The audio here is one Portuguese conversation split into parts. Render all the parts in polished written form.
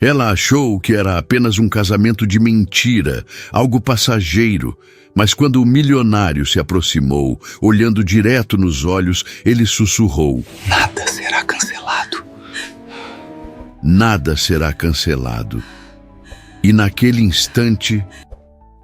Ela achou que era apenas um casamento de mentira, algo passageiro. Mas quando o milionário se aproximou, olhando direto nos olhos, ele sussurrou: Nada será cancelado. Nada será cancelado. E naquele instante,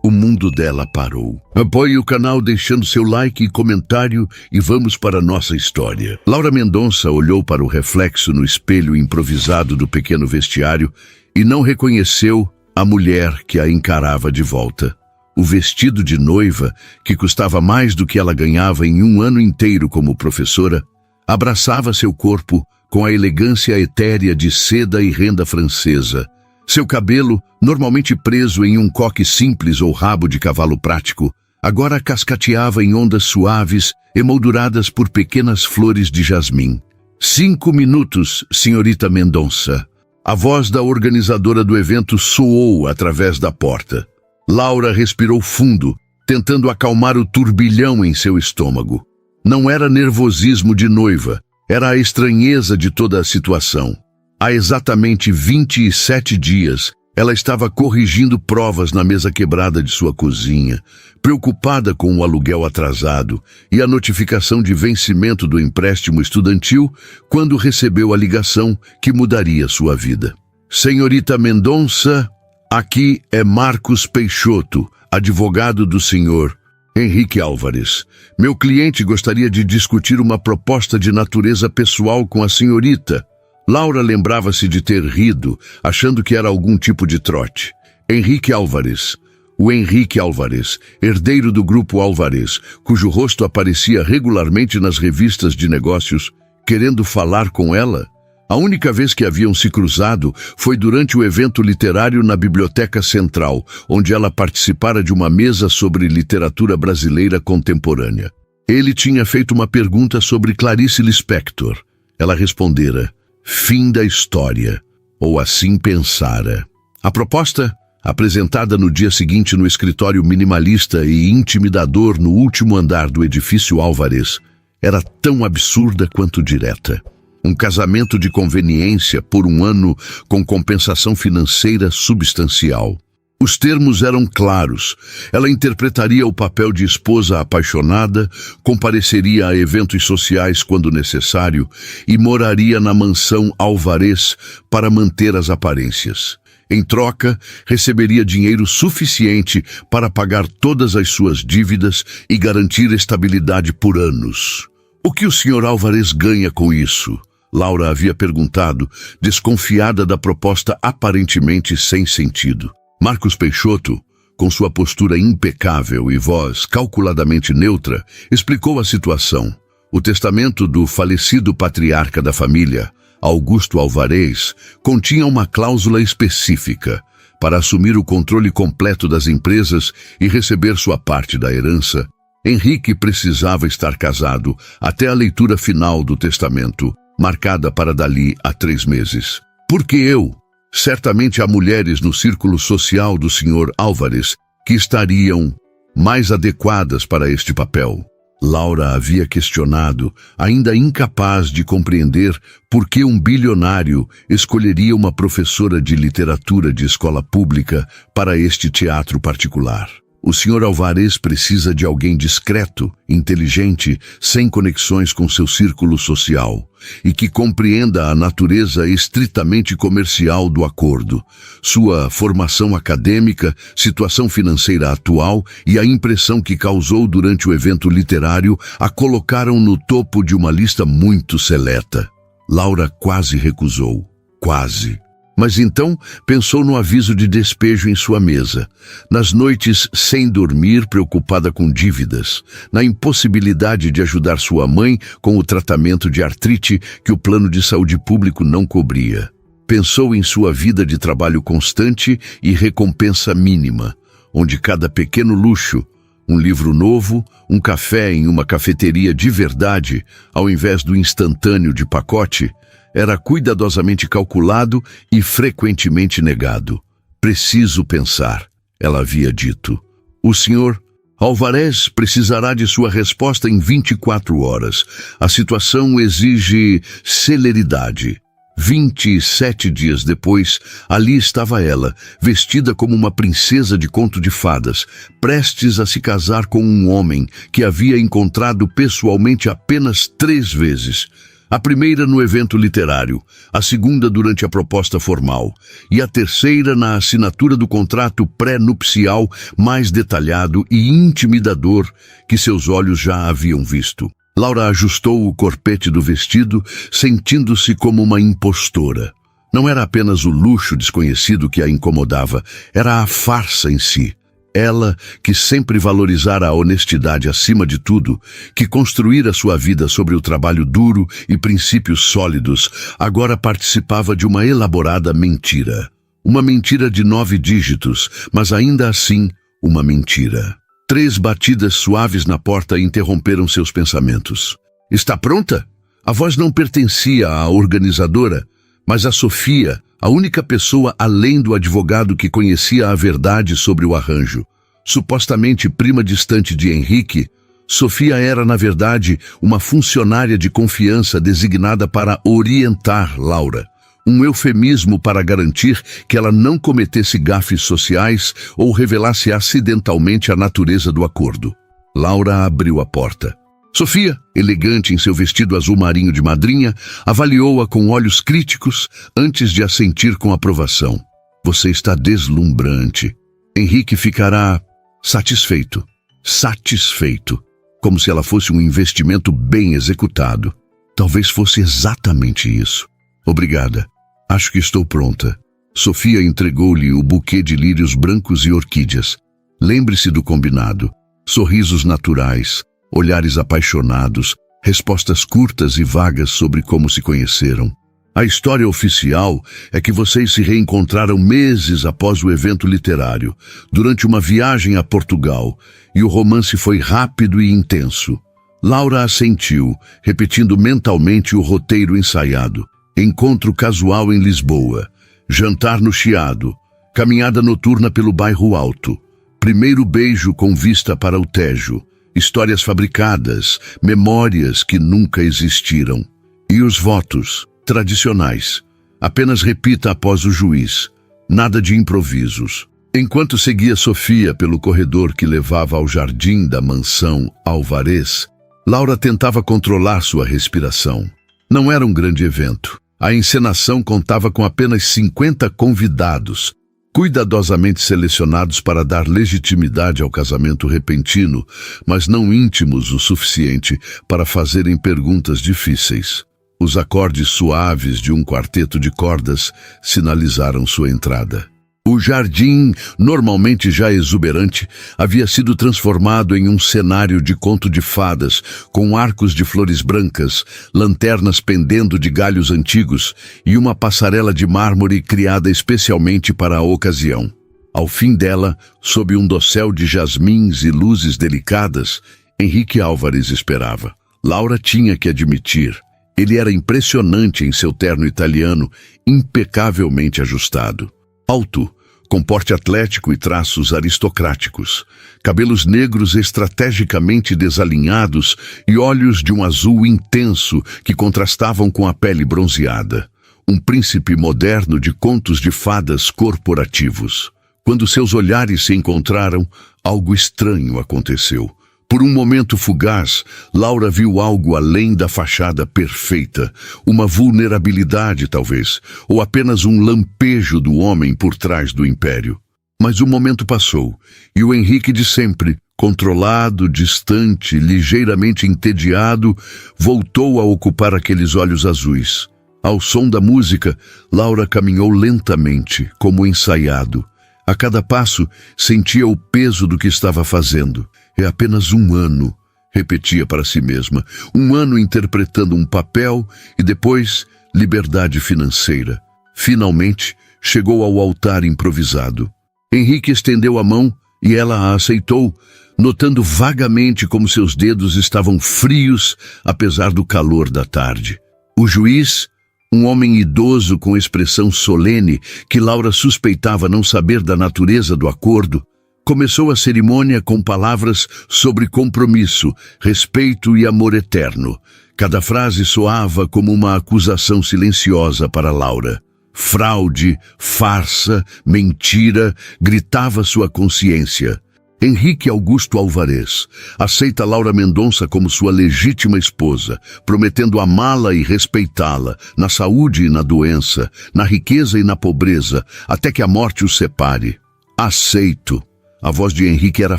o mundo dela parou. Apoie o canal deixando seu like e comentário e vamos para a nossa história. Laura Mendonça olhou para o reflexo no espelho improvisado do pequeno vestiário e não reconheceu a mulher que a encarava de volta. O vestido de noiva, que custava mais do que ela ganhava em um ano inteiro como professora, abraçava seu corpo com a elegância etérea de seda e renda francesa. Seu cabelo, normalmente preso em um coque simples ou rabo de cavalo prático, agora cascateava em ondas suaves, emolduradas por pequenas flores de jasmim. 5 minutos, senhorita Mendonça. A voz da organizadora do evento soou através da porta. Laura respirou fundo, tentando acalmar o turbilhão em seu estômago. Não era nervosismo de noiva, era a estranheza de toda a situação. Há exatamente 27 dias, ela estava corrigindo provas na mesa quebrada de sua cozinha, preocupada com o aluguel atrasado e a notificação de vencimento do empréstimo estudantil, quando recebeu a ligação que mudaria sua vida. Senhorita Mendonça, aqui é Marcos Peixoto, advogado do senhor Henrique Álvares. Meu cliente gostaria de discutir uma proposta de natureza pessoal com a senhorita. Laura lembrava-se de ter rido, achando que era algum tipo de trote. Henrique Álvares. O Henrique Álvares, herdeiro do grupo Álvares, cujo rosto aparecia regularmente nas revistas de negócios, querendo falar com ela? A única vez que haviam se cruzado foi durante o evento literário na Biblioteca Central, onde ela participara de uma mesa sobre literatura brasileira contemporânea. Ele tinha feito uma pergunta sobre Clarice Lispector. Ela respondera: fim da história, ou assim pensara. A proposta, apresentada no dia seguinte no escritório minimalista e intimidador no último andar do edifício Álvares, era tão absurda quanto direta. Um casamento de conveniência por um ano com compensação financeira substancial. Os termos eram claros. Ela interpretaria o papel de esposa apaixonada, compareceria a eventos sociais quando necessário e moraria na mansão Álvares para manter as aparências. Em troca, receberia dinheiro suficiente para pagar todas as suas dívidas e garantir estabilidade por anos. O que o Sr. Álvares ganha com isso? Laura havia perguntado, desconfiada da proposta aparentemente sem sentido. Marcos Peixoto, com sua postura impecável e voz calculadamente neutra, explicou a situação. O testamento do falecido patriarca da família, Augusto Álvares, continha uma cláusula específica. Para assumir o controle completo das empresas e receber sua parte da herança, Henrique precisava estar casado até a leitura final do testamento, marcada para dali a 3 meses. Porque eu? Certamente há mulheres no círculo social do Sr. Álvares que estariam mais adequadas para este papel. Laura havia questionado, ainda incapaz de compreender por que um bilionário escolheria uma professora de literatura de escola pública para este teatro particular. O Sr. Álvares precisa de alguém discreto, inteligente, sem conexões com seu círculo social, e que compreenda a natureza estritamente comercial do acordo, sua formação acadêmica, situação financeira atual e a impressão que causou durante o evento literário a colocaram no topo de uma lista muito seleta. Laura quase recusou. Quase. Mas então pensou no aviso de despejo em sua mesa, nas noites sem dormir, preocupada com dívidas, na impossibilidade de ajudar sua mãe com o tratamento de artrite que o plano de saúde público não cobria. Pensou em sua vida de trabalho constante e recompensa mínima, onde cada pequeno luxo, um livro novo, um café em uma cafeteria de verdade, ao invés do instantâneo de pacote, era cuidadosamente calculado e frequentemente negado. Preciso pensar, ela havia dito. O Sr. Álvares precisará de sua resposta em 24 horas. A situação exige celeridade. 27 dias depois, ali estava ela, vestida como uma princesa de conto de fadas, prestes a se casar com um homem que havia encontrado pessoalmente apenas 3 vezes. A primeira no evento literário, a segunda durante a proposta formal e a terceira na assinatura do contrato pré-nupcial mais detalhado e intimidador que seus olhos já haviam visto. Laura ajustou o corpete do vestido, sentindo-se como uma impostora. Não era apenas o luxo desconhecido que a incomodava, era a farsa em si. Ela, que sempre valorizara a honestidade acima de tudo, que construíra sua vida sobre o trabalho duro e princípios sólidos, agora participava de uma elaborada mentira. Uma mentira de 9 dígitos, mas ainda assim, uma mentira. 3 batidas suaves na porta interromperam seus pensamentos. Está pronta? A voz não pertencia à organizadora, mas a Sofia, a única pessoa além do advogado que conhecia a verdade sobre o arranjo. Supostamente prima distante de Henrique, Sofia era, na verdade, uma funcionária de confiança designada para orientar Laura. Um eufemismo para garantir que ela não cometesse gafes sociais ou revelasse acidentalmente a natureza do acordo. Laura abriu a porta. Sofia, elegante em seu vestido azul marinho de madrinha, avaliou-a com olhos críticos antes de assentir com aprovação. Você está deslumbrante. Henrique ficará satisfeito. Satisfeito. Como se ela fosse um investimento bem executado. Talvez fosse exatamente isso. Obrigada. Acho que estou pronta. Sofia entregou-lhe o buquê de lírios brancos e orquídeas. Lembre-se do combinado. Sorrisos naturais, olhares apaixonados, respostas curtas e vagas sobre como se conheceram. A história oficial é que vocês se reencontraram meses após o evento literário, durante uma viagem a Portugal, e o romance foi rápido e intenso. Laura assentiu, repetindo mentalmente o roteiro ensaiado. Encontro casual em Lisboa, jantar no Chiado, caminhada noturna pelo bairro Alto, primeiro beijo com vista para o Tejo, histórias fabricadas, memórias que nunca existiram. E os votos, tradicionais. Apenas repita após o juiz, nada de improvisos. Enquanto seguia Sofia pelo corredor que levava ao jardim da mansão Alvarez, Laura tentava controlar sua respiração. Não era um grande evento. A encenação contava com apenas 50 convidados, cuidadosamente selecionados para dar legitimidade ao casamento repentino, mas não íntimos o suficiente para fazerem perguntas difíceis. Os acordes suaves de um quarteto de cordas sinalizaram sua entrada. O jardim, normalmente já exuberante, havia sido transformado em um cenário de conto de fadas, com arcos de flores brancas, lanternas pendendo de galhos antigos e uma passarela de mármore criada especialmente para a ocasião. Ao fim dela, sob um dossel de jasmins e luzes delicadas, Henrique Álvares esperava. Laura tinha que admitir, ele era impressionante em seu terno italiano, impecavelmente ajustado. Alto, com porte atlético e traços aristocráticos, cabelos negros estrategicamente desalinhados e olhos de um azul intenso que contrastavam com a pele bronzeada. Um príncipe moderno de contos de fadas corporativos. Quando seus olhares se encontraram, algo estranho aconteceu. Por um momento fugaz, Laura viu algo além da fachada perfeita, uma vulnerabilidade talvez, ou apenas um lampejo do homem por trás do império. Mas o momento passou, e o Henrique de sempre, controlado, distante, ligeiramente entediado, voltou a ocupar aqueles olhos azuis. Ao som da música, Laura caminhou lentamente, como ensaiado. A cada passo, sentia o peso do que estava fazendo. É apenas um ano, repetia para si mesma. Um ano interpretando um papel e depois liberdade financeira. Finalmente, chegou ao altar improvisado. Henrique estendeu a mão e ela a aceitou, notando vagamente como seus dedos estavam frios, apesar do calor da tarde. O juiz, um homem idoso com expressão solene, que Laura suspeitava não saber da natureza do acordo, Começou a cerimônia com palavras sobre compromisso, respeito e amor eterno. Cada frase soava como uma acusação silenciosa para Laura. Fraude, farsa, mentira, gritava sua consciência. Henrique Augusto Álvares aceita Laura Mendonça como sua legítima esposa, prometendo amá-la e respeitá-la, na saúde e na doença, na riqueza e na pobreza, até que a morte os separe. Aceito. A voz de Henrique era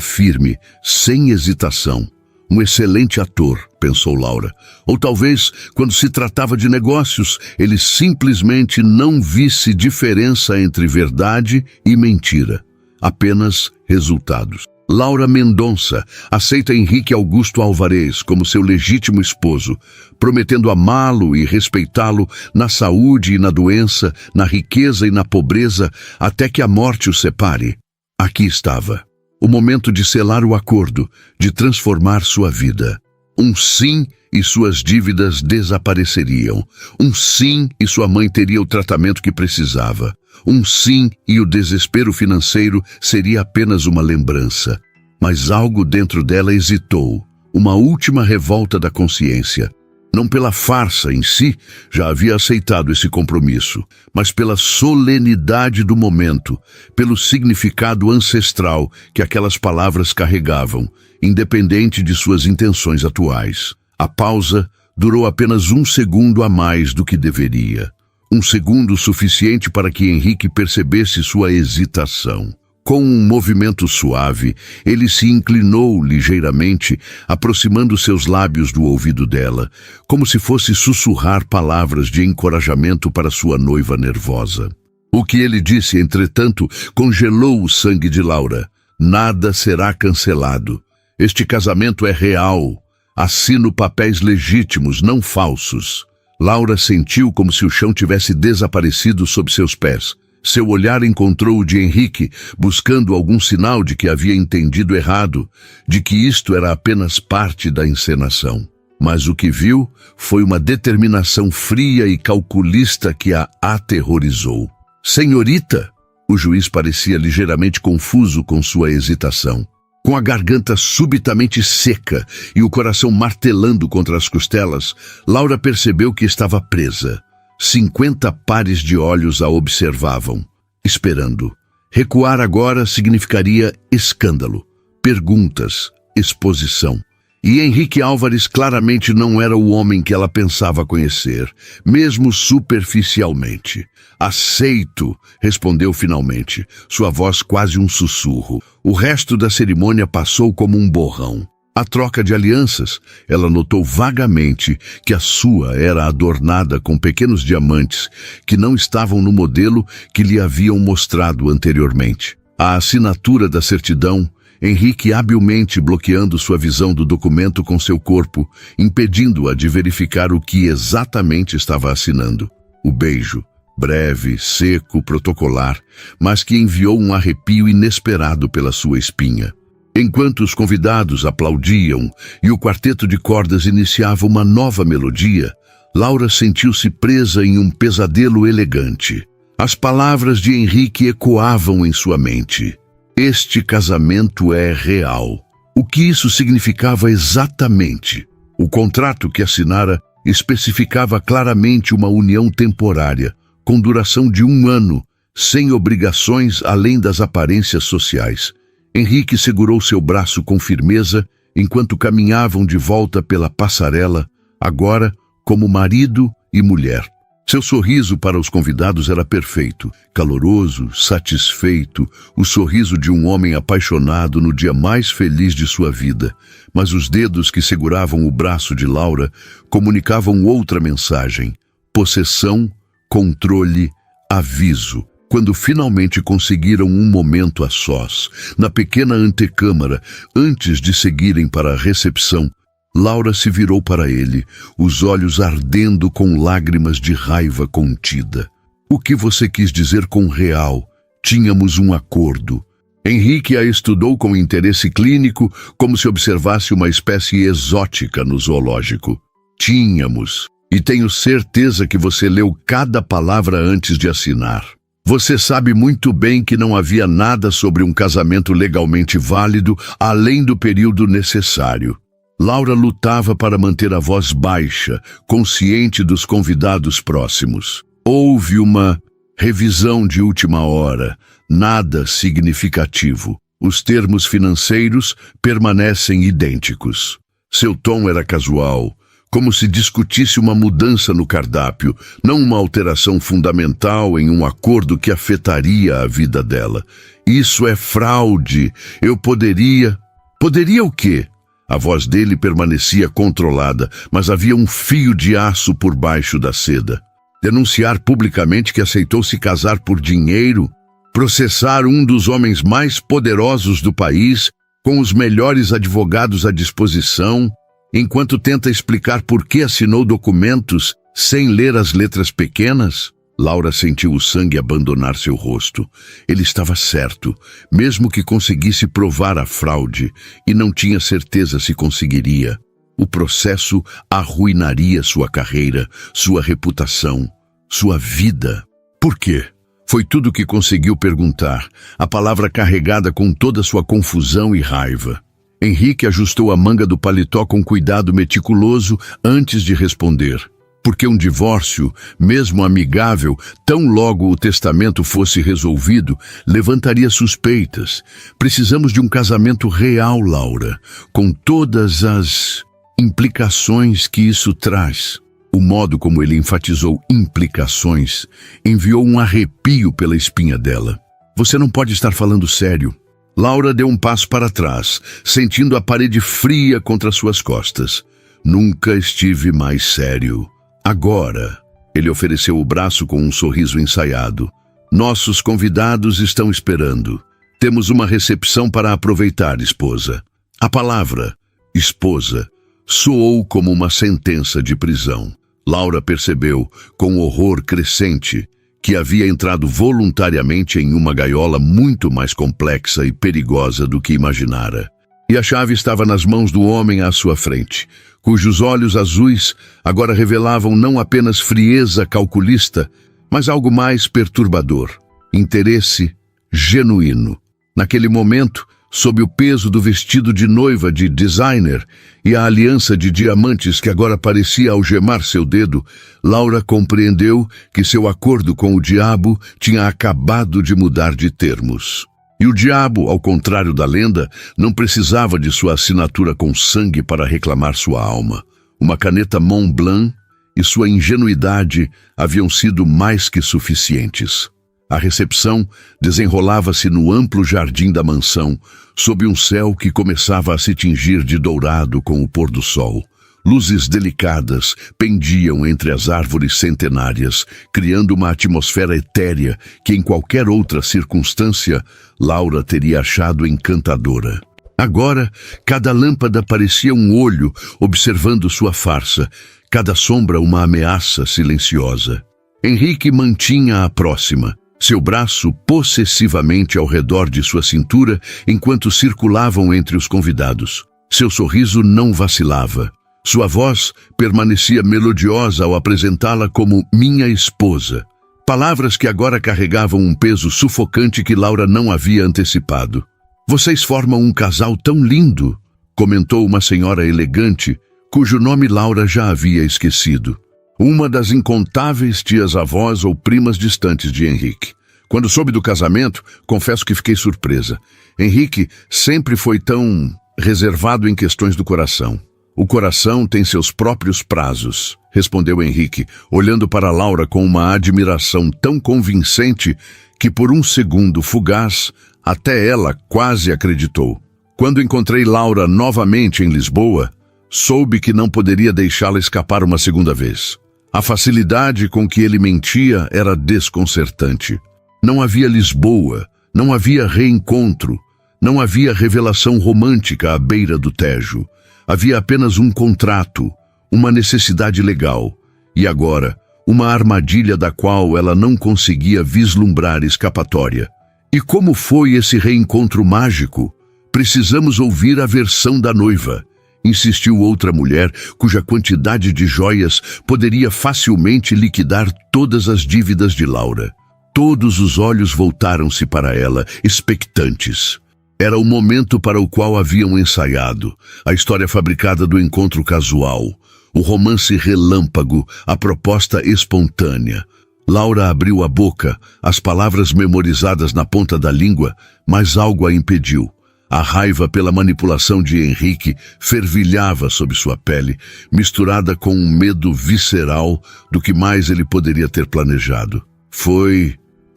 firme, sem hesitação. Um excelente ator, pensou Laura. Ou talvez, quando se tratava de negócios, ele simplesmente não visse diferença entre verdade e mentira. Apenas resultados. Laura Mendonça aceita Henrique Augusto Álvares como seu legítimo esposo, prometendo amá-lo e respeitá-lo na saúde e na doença, na riqueza e na pobreza, até que a morte os separe. Aqui estava. O momento de selar o acordo, de transformar sua vida. Um sim e suas dívidas desapareceriam. Um sim e sua mãe teria o tratamento que precisava. Um sim e o desespero financeiro seria apenas uma lembrança. Mas algo dentro dela hesitou. Uma última revolta da consciência. Não pela farsa em si, já havia aceitado esse compromisso, mas pela solenidade do momento, pelo significado ancestral que aquelas palavras carregavam, independente de suas intenções atuais. A pausa durou apenas 1 segundo a mais do que deveria. 1 segundo suficiente para que Henrique percebesse sua hesitação. Com um movimento suave, ele se inclinou ligeiramente, aproximando seus lábios do ouvido dela, como se fosse sussurrar palavras de encorajamento para sua noiva nervosa. O que ele disse, entretanto, congelou o sangue de Laura. Nada será cancelado. Este casamento é real. Assino papéis legítimos, não falsos. Laura sentiu como se o chão tivesse desaparecido sob seus pés. Seu olhar encontrou o de Henrique, buscando algum sinal de que havia entendido errado, de que isto era apenas parte da encenação. Mas o que viu foi uma determinação fria e calculista que a aterrorizou. Senhorita! O juiz parecia ligeiramente confuso com sua hesitação. Com a garganta subitamente seca e o coração martelando contra as costelas, Laura percebeu que estava presa. 50 pares de olhos a observavam, esperando. Recuar agora significaria escândalo, perguntas, exposição. E Henrique Álvares claramente não era o homem que ela pensava conhecer, mesmo superficialmente. Aceito, respondeu finalmente, sua voz quase um sussurro. O resto da cerimônia passou como um borrão. A troca de alianças, ela notou vagamente que a sua era adornada com pequenos diamantes que não estavam no modelo que lhe haviam mostrado anteriormente. A assinatura da certidão, Henrique habilmente bloqueando sua visão do documento com seu corpo, impedindo-a de verificar o que exatamente estava assinando. O beijo, breve, seco, protocolar, mas que enviou um arrepio inesperado pela sua espinha. Enquanto os convidados aplaudiam e o quarteto de cordas iniciava uma nova melodia, Laura sentiu-se presa em um pesadelo elegante. As palavras de Henrique ecoavam em sua mente. Este casamento é real. O que isso significava exatamente? O contrato que assinara especificava claramente uma união temporária, com duração de 1 ano, sem obrigações além das aparências sociais. Henrique segurou seu braço com firmeza enquanto caminhavam de volta pela passarela, agora como marido e mulher. Seu sorriso para os convidados era perfeito, caloroso, satisfeito, o sorriso de um homem apaixonado no dia mais feliz de sua vida. Mas os dedos que seguravam o braço de Laura comunicavam outra mensagem: possessão, controle, aviso. Quando finalmente conseguiram um momento a sós, na pequena antecâmara, antes de seguirem para a recepção, Laura se virou para ele, os olhos ardendo com lágrimas de raiva contida. O que você quis dizer com real? Tínhamos um acordo. Henrique a estudou com interesse clínico, como se observasse uma espécie exótica no zoológico. Tínhamos. E tenho certeza que você leu cada palavra antes de assinar. Você sabe muito bem que não havia nada sobre um casamento legalmente válido além do período necessário. Laura lutava para manter a voz baixa, consciente dos convidados próximos. Houve uma revisão de última hora, nada significativo. Os termos financeiros permanecem idênticos. Seu tom era casual, como se discutisse uma mudança no cardápio, não uma alteração fundamental em um acordo que afetaria a vida dela. Isso é fraude. Eu poderia... Poderia o quê? A voz dele permanecia controlada, mas havia um fio de aço por baixo da seda. Denunciar publicamente que aceitou se casar por dinheiro? Processar um dos homens mais poderosos do país, com os melhores advogados à disposição, enquanto tenta explicar por que assinou documentos sem ler as letras pequenas? Laura sentiu o sangue abandonar seu rosto. Ele estava certo, mesmo que conseguisse provar a fraude, e não tinha certeza se conseguiria. O processo arruinaria sua carreira, sua reputação, sua vida. Por quê? Foi tudo o que conseguiu perguntar, a palavra carregada com toda sua confusão e raiva. Henrique ajustou a manga do paletó com cuidado meticuloso antes de responder. Porque um divórcio, mesmo amigável, tão logo o testamento fosse resolvido, levantaria suspeitas. Precisamos de um casamento real, Laura, com todas as implicações que isso traz. O modo como ele enfatizou implicações enviou um arrepio pela espinha dela. Você não pode estar falando sério. Laura deu um passo para trás, sentindo a parede fria contra suas costas. Nunca estive mais sério. Agora, ele ofereceu o braço com um sorriso ensaiado. Nossos convidados estão esperando. Temos uma recepção para aproveitar, esposa. A palavra, esposa, soou como uma sentença de prisão. Laura percebeu, com horror crescente, que havia entrado voluntariamente em uma gaiola muito mais complexa e perigosa do que imaginara. E a chave estava nas mãos do homem à sua frente, cujos olhos azuis agora revelavam não apenas frieza calculista, mas algo mais perturbador, interesse genuíno. Naquele momento, sob o peso do vestido de noiva de designer e a aliança de diamantes que agora parecia algemar seu dedo, Laura compreendeu que seu acordo com o diabo tinha acabado de mudar de termos. E o diabo, ao contrário da lenda, não precisava de sua assinatura com sangue para reclamar sua alma. Uma caneta Montblanc e sua ingenuidade haviam sido mais que suficientes. A recepção desenrolava-se no amplo jardim da mansão, sob um céu que começava a se tingir de dourado com o pôr do sol. Luzes delicadas pendiam entre as árvores centenárias, criando uma atmosfera etérea que, em qualquer outra circunstância, Laura teria achado encantadora. Agora, cada lâmpada parecia um olho observando sua farsa, cada sombra uma ameaça silenciosa. Henrique mantinha a próxima, seu braço possessivamente ao redor de sua cintura enquanto circulavam entre os convidados. Seu sorriso não vacilava. Sua voz permanecia melodiosa ao apresentá-la como minha esposa. Palavras que agora carregavam um peso sufocante que Laura não havia antecipado. Vocês formam um casal tão lindo, comentou uma senhora elegante, cujo nome Laura já havia esquecido. Uma das incontáveis tias-avós ou primas distantes de Henrique. Quando soube do casamento, confesso que fiquei surpresa. Henrique sempre foi tão reservado em questões do coração. O coração tem seus próprios prazos, respondeu Henrique, olhando para Laura com uma admiração tão convincente que por um segundo fugaz, até ela quase acreditou. Quando encontrei Laura novamente em Lisboa, soube que não poderia deixá-la escapar uma segunda vez. A facilidade com que ele mentia era desconcertante. Não havia Lisboa, não havia reencontro, não havia revelação romântica à beira do Tejo. Havia apenas um contrato, uma necessidade legal, e agora, uma armadilha da qual ela não conseguia vislumbrar escapatória. E como foi esse reencontro mágico? Precisamos ouvir a versão da noiva, insistiu outra mulher, cuja quantidade de joias poderia facilmente liquidar todas as dívidas de Laura. Todos os olhos voltaram-se para ela, expectantes. Era o momento para o qual haviam ensaiado, a história fabricada do encontro casual, o romance relâmpago, a proposta espontânea. Laura abriu a boca, as palavras memorizadas na ponta da língua, mas algo a impediu. A raiva pela manipulação de Henrique fervilhava sob sua pele, misturada com um medo visceral do que mais ele poderia ter planejado.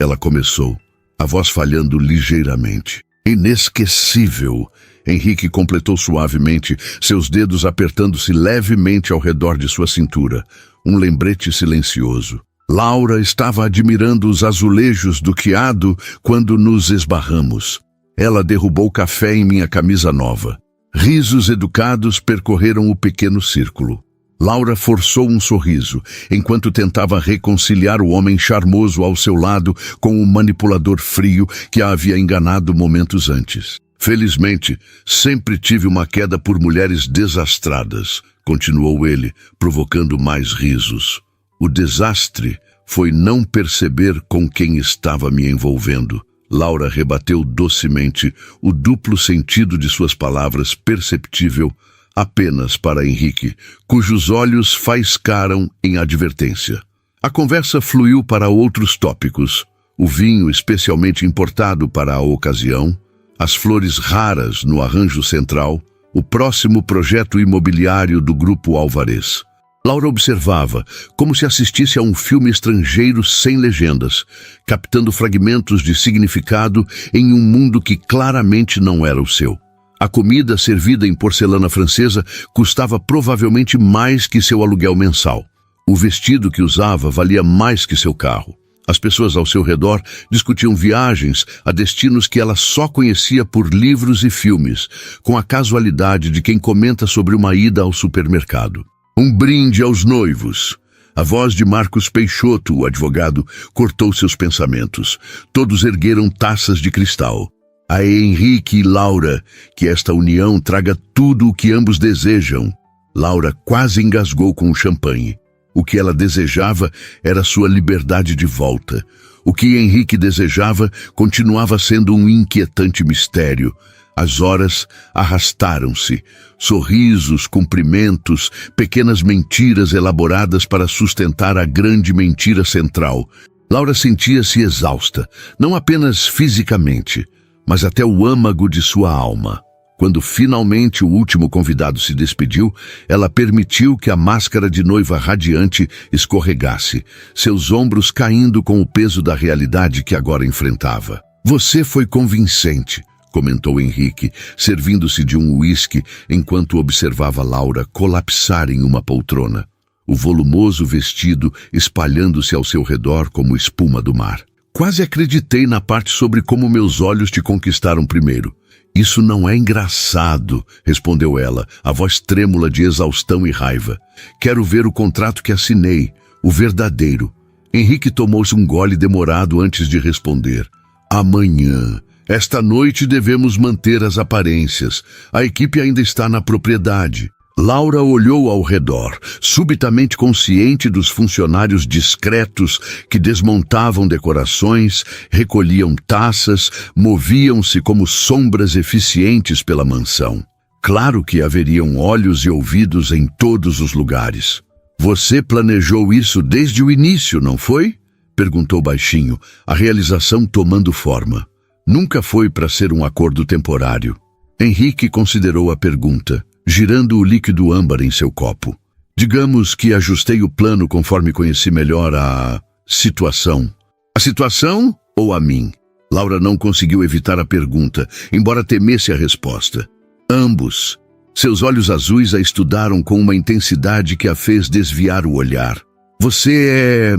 Ela começou, a voz falhando ligeiramente. Inesquecível! Henrique completou suavemente, seus dedos apertando-se levemente ao redor de sua cintura. Um lembrete silencioso. Laura estava admirando os azulejos do quiado quando nos esbarramos. Ela derrubou café em minha camisa nova. Risos educados percorreram o pequeno círculo. Laura forçou um sorriso, enquanto tentava reconciliar o homem charmoso ao seu lado com o manipulador frio que a havia enganado momentos antes. Felizmente, sempre tive uma queda por mulheres desastradas, continuou ele, provocando mais risos. O desastre foi não perceber com quem estava me envolvendo. Laura rebateu docemente, o duplo sentido de suas palavras perceptível apenas para Henrique, cujos olhos faiscaram em advertência. A conversa fluiu para outros tópicos, o vinho especialmente importado para a ocasião, as flores raras no arranjo central, o próximo projeto imobiliário do Grupo Álvarez. Laura observava, como se assistisse a um filme estrangeiro sem legendas, captando fragmentos de significado em um mundo que claramente não era o seu. A comida servida em porcelana francesa custava provavelmente mais que seu aluguel mensal. O vestido que usava valia mais que seu carro. As pessoas ao seu redor discutiam viagens a destinos que ela só conhecia por livros e filmes, com a casualidade de quem comenta sobre uma ida ao supermercado. Um brinde aos noivos. A voz de Marcos Peixoto, o advogado, cortou seus pensamentos. Todos ergueram taças de cristal. A Henrique e Laura, que esta união traga tudo o que ambos desejam. Laura quase engasgou com o champanhe. O que ela desejava era sua liberdade de volta. O que Henrique desejava continuava sendo um inquietante mistério. As horas arrastaram-se. Sorrisos, cumprimentos, pequenas mentiras elaboradas para sustentar a grande mentira central. Laura sentia-se exausta, não apenas fisicamente, mas até o âmago de sua alma. Quando finalmente o último convidado se despediu, ela permitiu que a máscara de noiva radiante escorregasse, seus ombros caindo com o peso da realidade que agora enfrentava. Você foi convincente, comentou Henrique, servindo-se de um uísque enquanto observava Laura colapsar em uma poltrona, o volumoso vestido espalhando-se ao seu redor como espuma do mar. Quase acreditei na parte sobre como meus olhos te conquistaram primeiro. Isso não é engraçado, respondeu ela, a voz trêmula de exaustão e raiva. Quero ver o contrato que assinei, o verdadeiro. Henrique tomou-se um gole demorado antes de responder. Amanhã. Esta noite devemos manter as aparências. A equipe ainda está na propriedade. Laura olhou ao redor, subitamente consciente dos funcionários discretos que desmontavam decorações, recolhiam taças, moviam-se como sombras eficientes pela mansão. Claro que haveriam olhos e ouvidos em todos os lugares. Você planejou isso desde o início, não foi? Perguntou baixinho, a realização tomando forma. Nunca foi para ser um acordo temporário. Henrique considerou a pergunta, girando o líquido âmbar em seu copo. Digamos que ajustei o plano conforme conheci melhor a situação. A situação ou a mim? Laura não conseguiu evitar a pergunta, embora temesse a resposta. Ambos. Seus olhos azuis a estudaram com uma intensidade que a fez desviar o olhar. Você é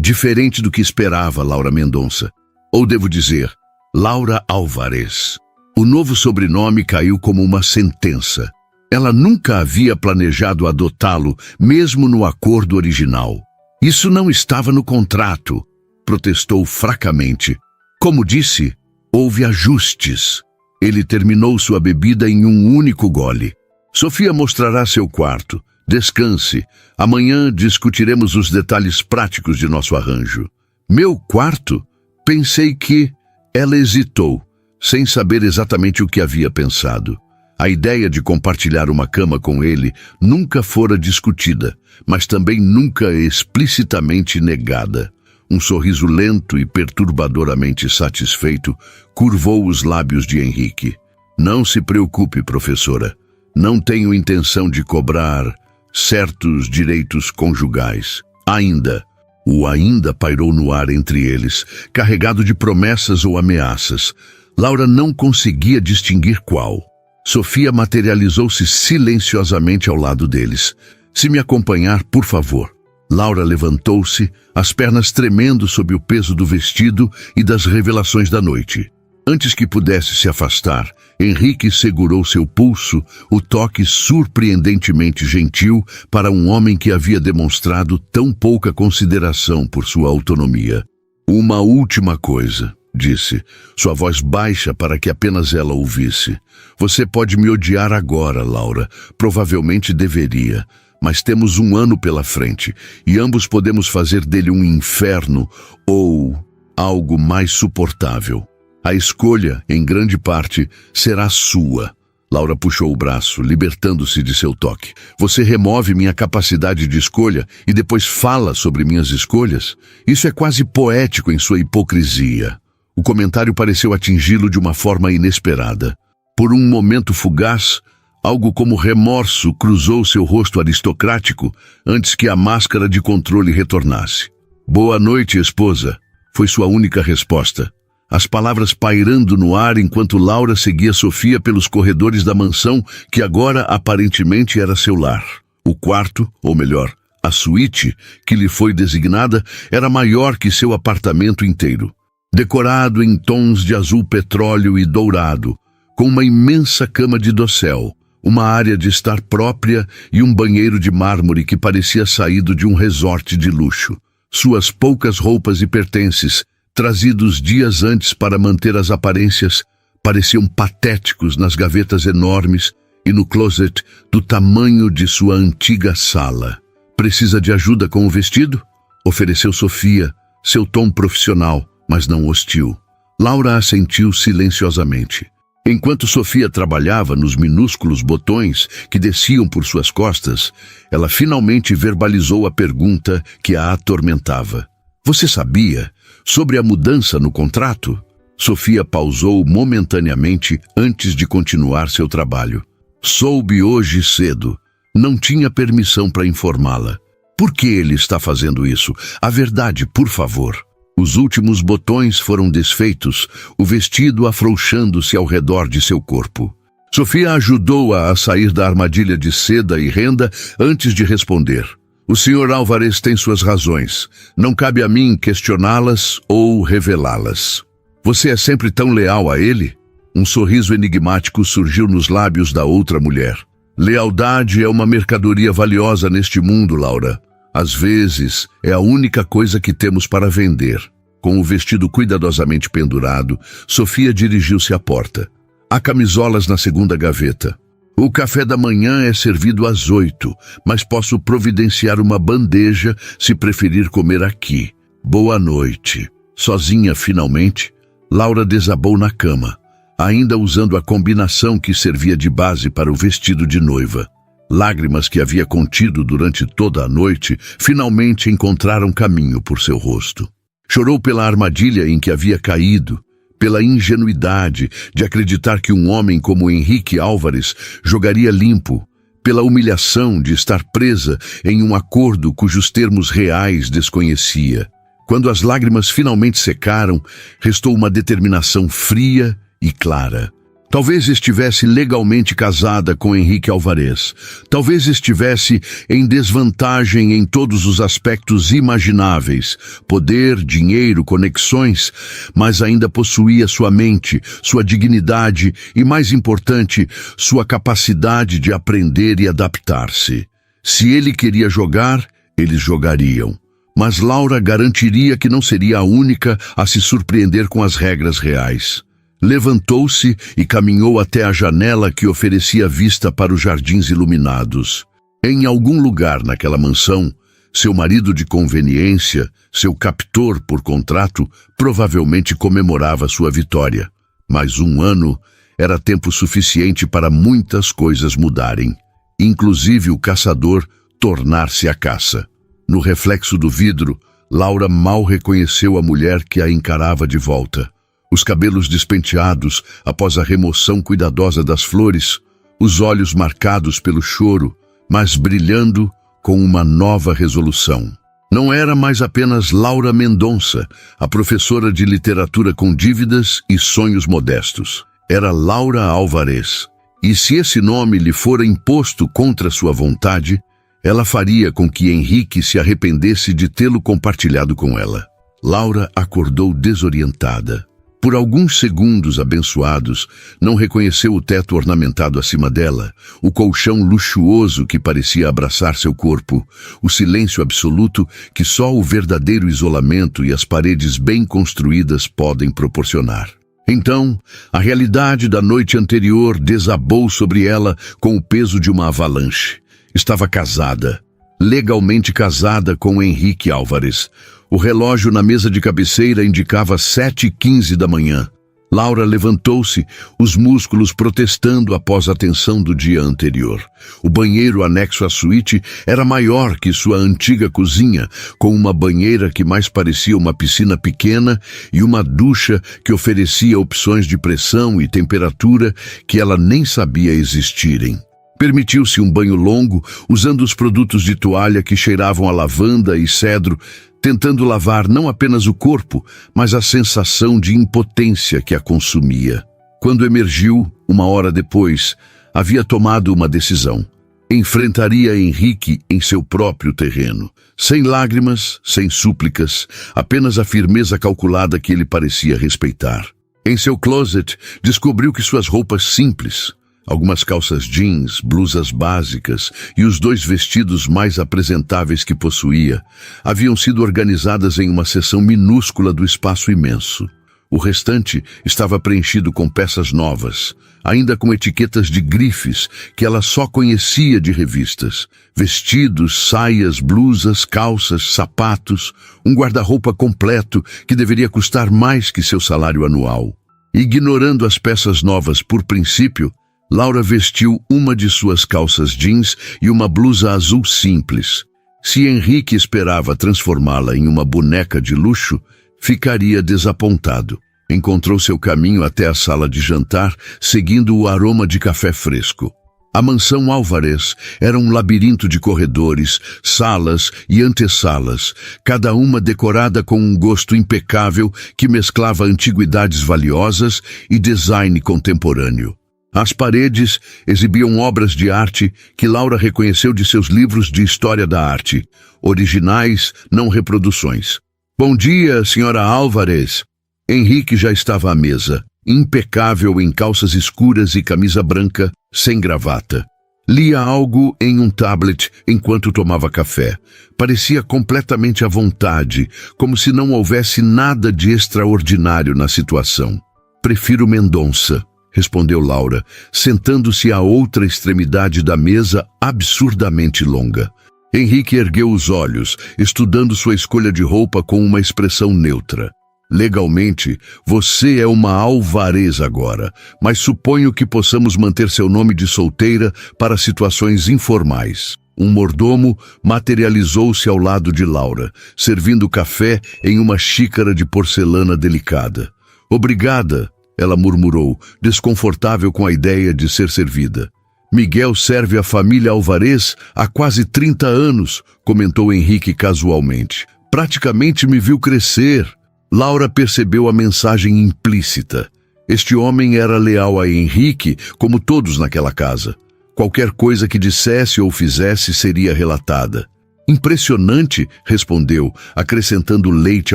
diferente do que esperava, Laura Mendonça. Ou devo dizer, Laura Álvarez. O novo sobrenome caiu como uma sentença. Ela nunca havia planejado adotá-lo, mesmo no acordo original. Isso não estava no contrato, protestou fracamente. Como disse, houve ajustes. Ele terminou sua bebida em um único gole. Sofia mostrará seu quarto. Descanse. Amanhã discutiremos os detalhes práticos de nosso arranjo. Meu quarto? Pensei que... Ela hesitou, sem saber exatamente o que havia pensado. A ideia de compartilhar uma cama com ele nunca fora discutida, mas também nunca explicitamente negada. Um sorriso lento e perturbadoramente satisfeito curvou os lábios de Henrique. Não se preocupe, professora. Não tenho intenção de cobrar certos direitos conjugais. Ainda. O ainda pairou no ar entre eles, carregado de promessas ou ameaças. Laura não conseguia distinguir qual. Sofia materializou-se silenciosamente ao lado deles. Se me acompanhar, por favor. Laura levantou-se, as pernas tremendo sob o peso do vestido e das revelações da noite. Antes que pudesse se afastar, Henrique segurou seu pulso, o toque surpreendentemente gentil para um homem que havia demonstrado tão pouca consideração por sua autonomia. Uma última coisa, disse, sua voz baixa para que apenas ela ouvisse. Você pode me odiar agora, Laura. Provavelmente deveria. Mas temos um ano pela frente e ambos podemos fazer dele um inferno ou algo mais suportável. A escolha, em grande parte, será sua. Laura puxou o braço, libertando-se de seu toque. Você remove minha capacidade de escolha e depois fala sobre minhas escolhas? Isso é quase poético em sua hipocrisia. O comentário pareceu atingi-lo de uma forma inesperada. Por um momento fugaz, algo como remorso cruzou seu rosto aristocrático antes que a máscara de controle retornasse. Boa noite, esposa, foi sua única resposta. As palavras pairando no ar enquanto Laura seguia Sofia pelos corredores da mansão que agora aparentemente era seu lar. O quarto, ou melhor, a suíte que lhe foi designada, era maior que seu apartamento inteiro. Decorado em tons de azul petróleo e dourado, com uma imensa cama de dossel, uma área de estar própria e um banheiro de mármore que parecia saído de um resort de luxo. Suas poucas roupas e pertences, trazidos dias antes para manter as aparências, pareciam patéticos nas gavetas enormes e no closet do tamanho de sua antiga sala. Precisa de ajuda com o vestido? Ofereceu Sofia, seu tom profissional, mas não hostil. Laura assentiu silenciosamente. Enquanto Sofia trabalhava nos minúsculos botões que desciam por suas costas, ela finalmente verbalizou a pergunta que a atormentava. Você sabia sobre a mudança no contrato? Sofia pausou momentaneamente antes de continuar seu trabalho. Soube hoje cedo. Não tinha permissão para informá-la. Por que ele está fazendo isso? A verdade, por favor. Os últimos botões foram desfeitos, o vestido afrouxando-se ao redor de seu corpo. Sofia ajudou-a a sair da armadilha de seda e renda antes de responder. O Sr. Álvares tem suas razões. Não cabe a mim questioná-las ou revelá-las. Você é sempre tão leal a ele? Um sorriso enigmático surgiu nos lábios da outra mulher. Lealdade é uma mercadoria valiosa neste mundo, Laura. Às vezes, é a única coisa que temos para vender. Com o vestido cuidadosamente pendurado, Sofia dirigiu-se à porta. Há camisolas na segunda gaveta. O café da manhã é servido às 8, mas posso providenciar uma bandeja se preferir comer aqui. Boa noite. Sozinha, finalmente, Laura desabou na cama, ainda usando a combinação que servia de base para o vestido de noiva. Lágrimas que havia contido durante toda a noite finalmente encontraram caminho por seu rosto. Chorou pela armadilha em que havia caído, pela ingenuidade de acreditar que um homem como Henrique Álvares jogaria limpo, pela humilhação de estar presa em um acordo cujos termos reais desconhecia. Quando as lágrimas finalmente secaram, restou uma determinação fria e clara. Talvez estivesse legalmente casada com Henrique Álvares. Talvez estivesse em desvantagem em todos os aspectos imagináveis. Poder, dinheiro, conexões, mas ainda possuía sua mente, sua dignidade e, mais importante, sua capacidade de aprender e adaptar-se. Se ele queria jogar, eles jogariam. Mas Laura garantiria que não seria a única a se surpreender com as regras reais. Levantou-se e caminhou até a janela que oferecia vista para os jardins iluminados. Em algum lugar naquela mansão, Seu marido de conveniência, seu captor por contrato, provavelmente comemorava sua vitória. Mas 1 ano era tempo suficiente para muitas coisas mudarem, inclusive o caçador tornar-se a caça. No reflexo do vidro, Laura mal reconheceu a mulher que a encarava de volta. Os cabelos despenteados após a remoção cuidadosa das flores, os olhos marcados pelo choro, mas brilhando com uma nova resolução. Não era mais apenas Laura Mendonça, a professora de literatura com dívidas e sonhos modestos. Era Laura Álvarez. E se esse nome lhe fora imposto contra sua vontade, ela faria com que Henrique se arrependesse de tê-lo compartilhado com ela. Laura acordou desorientada. Por alguns segundos abençoados, não reconheceu o teto ornamentado acima dela, o colchão luxuoso que parecia abraçar seu corpo, o silêncio absoluto que só o verdadeiro isolamento e as paredes bem construídas podem proporcionar. Então, a realidade da noite anterior desabou sobre ela com o peso de uma avalanche. Estava casada, legalmente casada com Henrique Álvarez. O relógio na mesa de cabeceira indicava 7h15 da manhã. Laura levantou-se, os músculos protestando após a tensão do dia anterior. O banheiro anexo à suíte era maior que sua antiga cozinha, com uma banheira que mais parecia uma piscina pequena e uma ducha que oferecia opções de pressão e temperatura que ela nem sabia existirem. Permitiu-se um banho longo, usando os produtos de toalha que cheiravam a lavanda e cedro, tentando lavar não apenas o corpo, mas a sensação de impotência que a consumia. Quando emergiu, 1 hora depois, havia tomado uma decisão. Enfrentaria Henrique em seu próprio terreno, sem lágrimas, sem súplicas, apenas a firmeza calculada que ele parecia respeitar. Em seu closet, descobriu que suas roupas simples, algumas calças jeans, blusas básicas e os 2 vestidos mais apresentáveis que possuía, haviam sido organizadas em uma seção minúscula do espaço imenso. O restante estava preenchido com peças novas, ainda com etiquetas de grifes que ela só conhecia de revistas. Vestidos, saias, blusas, calças, sapatos, um guarda-roupa completo que deveria custar mais que seu salário anual. Ignorando as peças novas por princípio, Laura vestiu uma de suas calças jeans e uma blusa azul simples. Se Henrique esperava transformá-la em uma boneca de luxo, ficaria desapontado. Encontrou seu caminho até a sala de jantar, seguindo o aroma de café fresco. A mansão Álvarez era um labirinto de corredores, salas e antessalas, cada uma decorada com um gosto impecável que mesclava antiguidades valiosas e design contemporâneo. As paredes exibiam obras de arte que Laura reconheceu de seus livros de história da arte, originais, não reproduções. Bom dia, senhora Álvarez. Henrique já estava à mesa, impecável em calças escuras e camisa branca, sem gravata. Lia algo em um tablet enquanto tomava café. Parecia completamente à vontade, como se não houvesse nada de extraordinário na situação. Prefiro Mendonça, respondeu Laura, sentando-se à outra extremidade da mesa absurdamente longa. Henrique ergueu os olhos, estudando sua escolha de roupa com uma expressão neutra. Legalmente, você é uma Álvarez agora, mas suponho que possamos manter seu nome de solteira para situações informais. Um mordomo materializou-se ao lado de Laura, servindo café em uma xícara de porcelana delicada. Obrigada, ela murmurou, desconfortável com a ideia de ser servida. Miguel serve a família Álvarez há quase 30 anos, comentou Henrique casualmente. Praticamente me viu crescer. Laura percebeu a mensagem implícita. Este homem era leal a Henrique, como todos naquela casa. Qualquer coisa que dissesse ou fizesse seria relatada. Impressionante, respondeu, acrescentando leite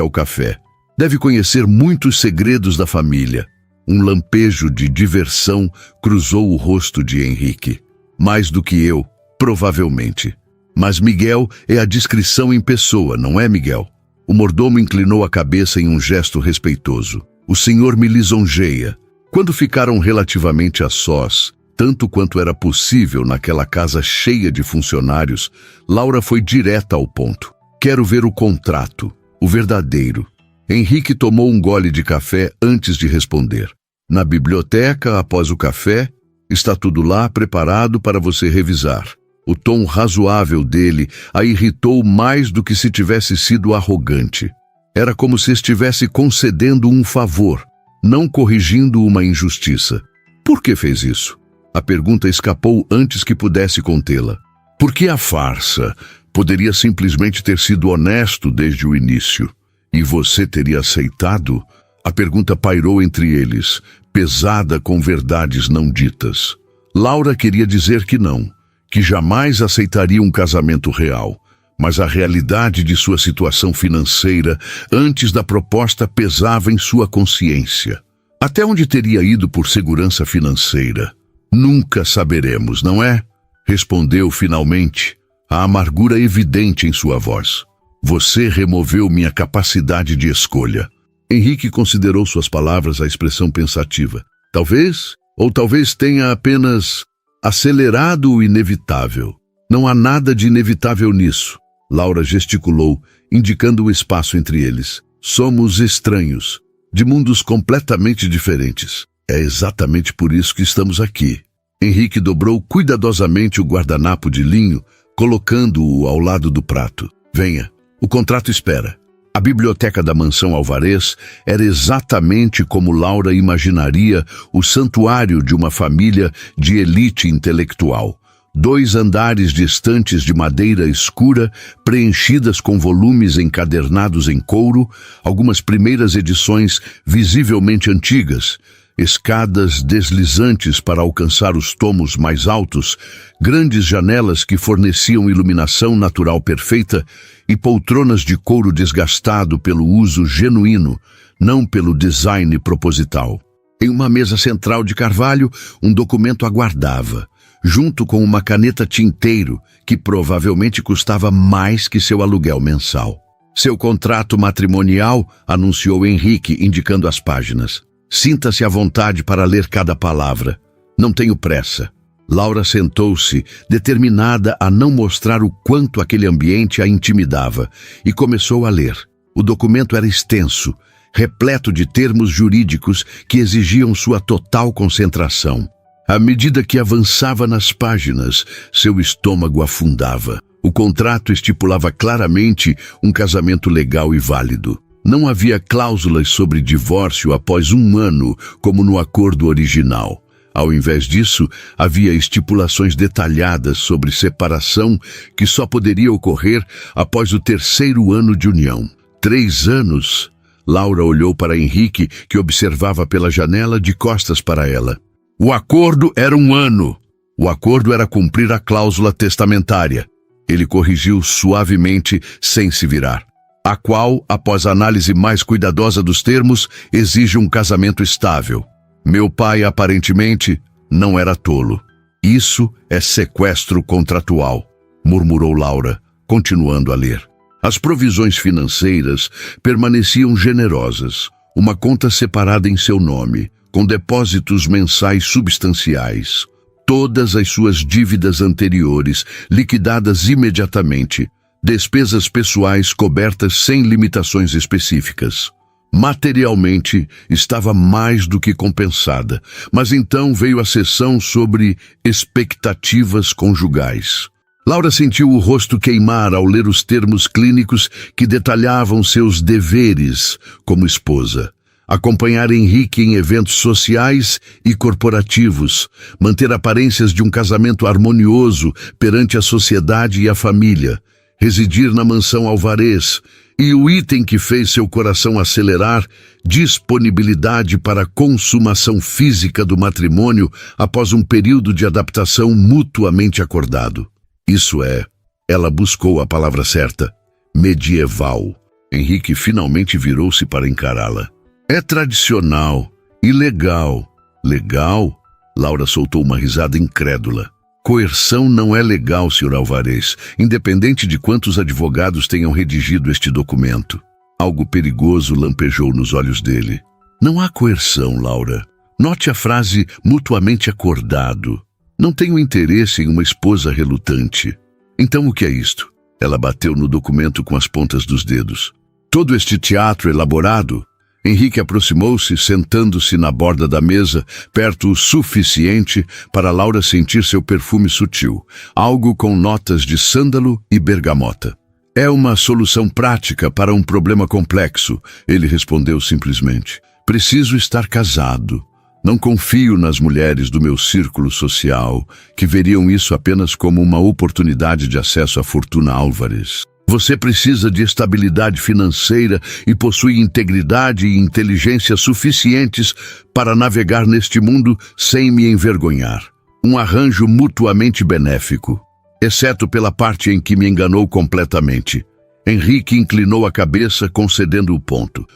ao café. Deve conhecer muitos segredos da família. Um lampejo de diversão cruzou o rosto de Henrique. Mais do que eu, provavelmente. Mas Miguel é a discrição em pessoa, não é, Miguel? O mordomo inclinou a cabeça em um gesto respeitoso. O senhor me lisonjeia. Quando ficaram relativamente a sós, tanto quanto era possível naquela casa cheia de funcionários, Laura foi direta ao ponto. Quero ver o contrato, o verdadeiro. Henrique tomou um gole de café antes de responder. Na biblioteca, após o café, está tudo lá preparado para você revisar. O tom razoável dele a irritou mais do que se tivesse sido arrogante. Era como se estivesse concedendo um favor, não corrigindo uma injustiça. Por que fez isso? A pergunta escapou antes que pudesse contê-la. Por que a farsa? Poderia simplesmente ter sido honesto desde o início. E você teria aceitado? A pergunta pairou entre eles, pesada com verdades não ditas. Laura queria dizer que não, que jamais aceitaria um casamento real, mas a realidade de sua situação financeira antes da proposta pesava em sua consciência. Até onde teria ido por segurança financeira? Nunca saberemos, não é? Respondeu finalmente, a amargura evidente em sua voz. Você removeu minha capacidade de escolha. Henrique considerou suas palavras a expressão pensativa. Talvez tenha apenas acelerado o inevitável. Não há nada de inevitável nisso. Laura gesticulou, indicando o espaço entre eles. Somos estranhos, de mundos completamente diferentes. É exatamente por isso que estamos aqui. Henrique dobrou cuidadosamente o guardanapo de linho, colocando-o ao lado do prato. Venha, o contrato espera. A biblioteca da mansão Alvarez era exatamente como Laura imaginaria o santuário de uma família de elite intelectual. 2 andares distantes de madeira escura, preenchidas com volumes encadernados em couro, algumas primeiras edições visivelmente antigas, escadas deslizantes para alcançar os tomos mais altos, grandes janelas que forneciam iluminação natural perfeita e poltronas de couro desgastado pelo uso genuíno, não pelo design proposital. Em uma mesa central de carvalho, um documento aguardava, junto com uma caneta tinteiro que provavelmente custava mais que seu aluguel mensal. Seu contrato matrimonial, anunciou Henrique, indicando as páginas. Sinta-se à vontade para ler cada palavra. Não tenho pressa. Laura sentou-se, determinada a não mostrar o quanto aquele ambiente a intimidava, e começou a ler. O documento era extenso, repleto de termos jurídicos que exigiam sua total concentração. À medida que avançava nas páginas, seu estômago afundava. O contrato estipulava claramente um casamento legal e válido. Não havia cláusulas sobre divórcio após 1 ano, como no acordo original. Ao invés disso, havia estipulações detalhadas sobre separação que só poderia ocorrer após o 3º ano de união. 3 anos? Laura olhou para Henrique, que observava pela janela de costas para ela. O acordo era 1 ano. O acordo era cumprir a cláusula testamentária. Ele corrigiu suavemente, sem se virar. A qual, após análise mais cuidadosa dos termos, exige um casamento estável. Meu pai, aparentemente, não era tolo. Isso é sequestro contratual, murmurou Laura, continuando a ler. As provisões financeiras permaneciam generosas. Uma conta separada em seu nome, com depósitos mensais substanciais. Todas as suas dívidas anteriores, liquidadas imediatamente. Despesas pessoais cobertas sem limitações específicas. Materialmente, estava mais do que compensada, mas então veio a sessão sobre expectativas conjugais. Laura sentiu o rosto queimar ao ler os termos clínicos que detalhavam seus deveres como esposa. Acompanhar Henrique em eventos sociais e corporativos, manter aparências de um casamento harmonioso perante a sociedade e a família, residir na mansão Alvarez, e o item que fez seu coração acelerar, disponibilidade para a consumação física do matrimônio após um período de adaptação mutuamente acordado. Isso é, ela buscou a palavra certa, medieval. Henrique finalmente virou-se para encará-la. É tradicional e legal. Legal? Laura soltou uma risada incrédula. Coerção não é legal, Sr. Alvarez, independente de quantos advogados tenham redigido este documento. Algo perigoso lampejou nos olhos dele. Não há coerção, Laura. Note a frase mutuamente acordado. Não tenho interesse em uma esposa relutante. Então o que é isto? Ela bateu no documento com as pontas dos dedos. Todo este teatro elaborado. Henrique aproximou-se, sentando-se na borda da mesa, perto o suficiente para Laura sentir seu perfume sutil, algo com notas de sândalo e bergamota. É uma solução prática para um problema complexo, ele respondeu simplesmente. Preciso estar casado. Não confio nas mulheres do meu círculo social, que veriam isso apenas como uma oportunidade de acesso à fortuna Álvares. Você precisa de estabilidade financeira e possui integridade e inteligência suficientes para navegar neste mundo sem me envergonhar. Um arranjo mutuamente benéfico, exceto pela parte em que me enganou completamente. Henrique inclinou a cabeça, concedendo o ponto.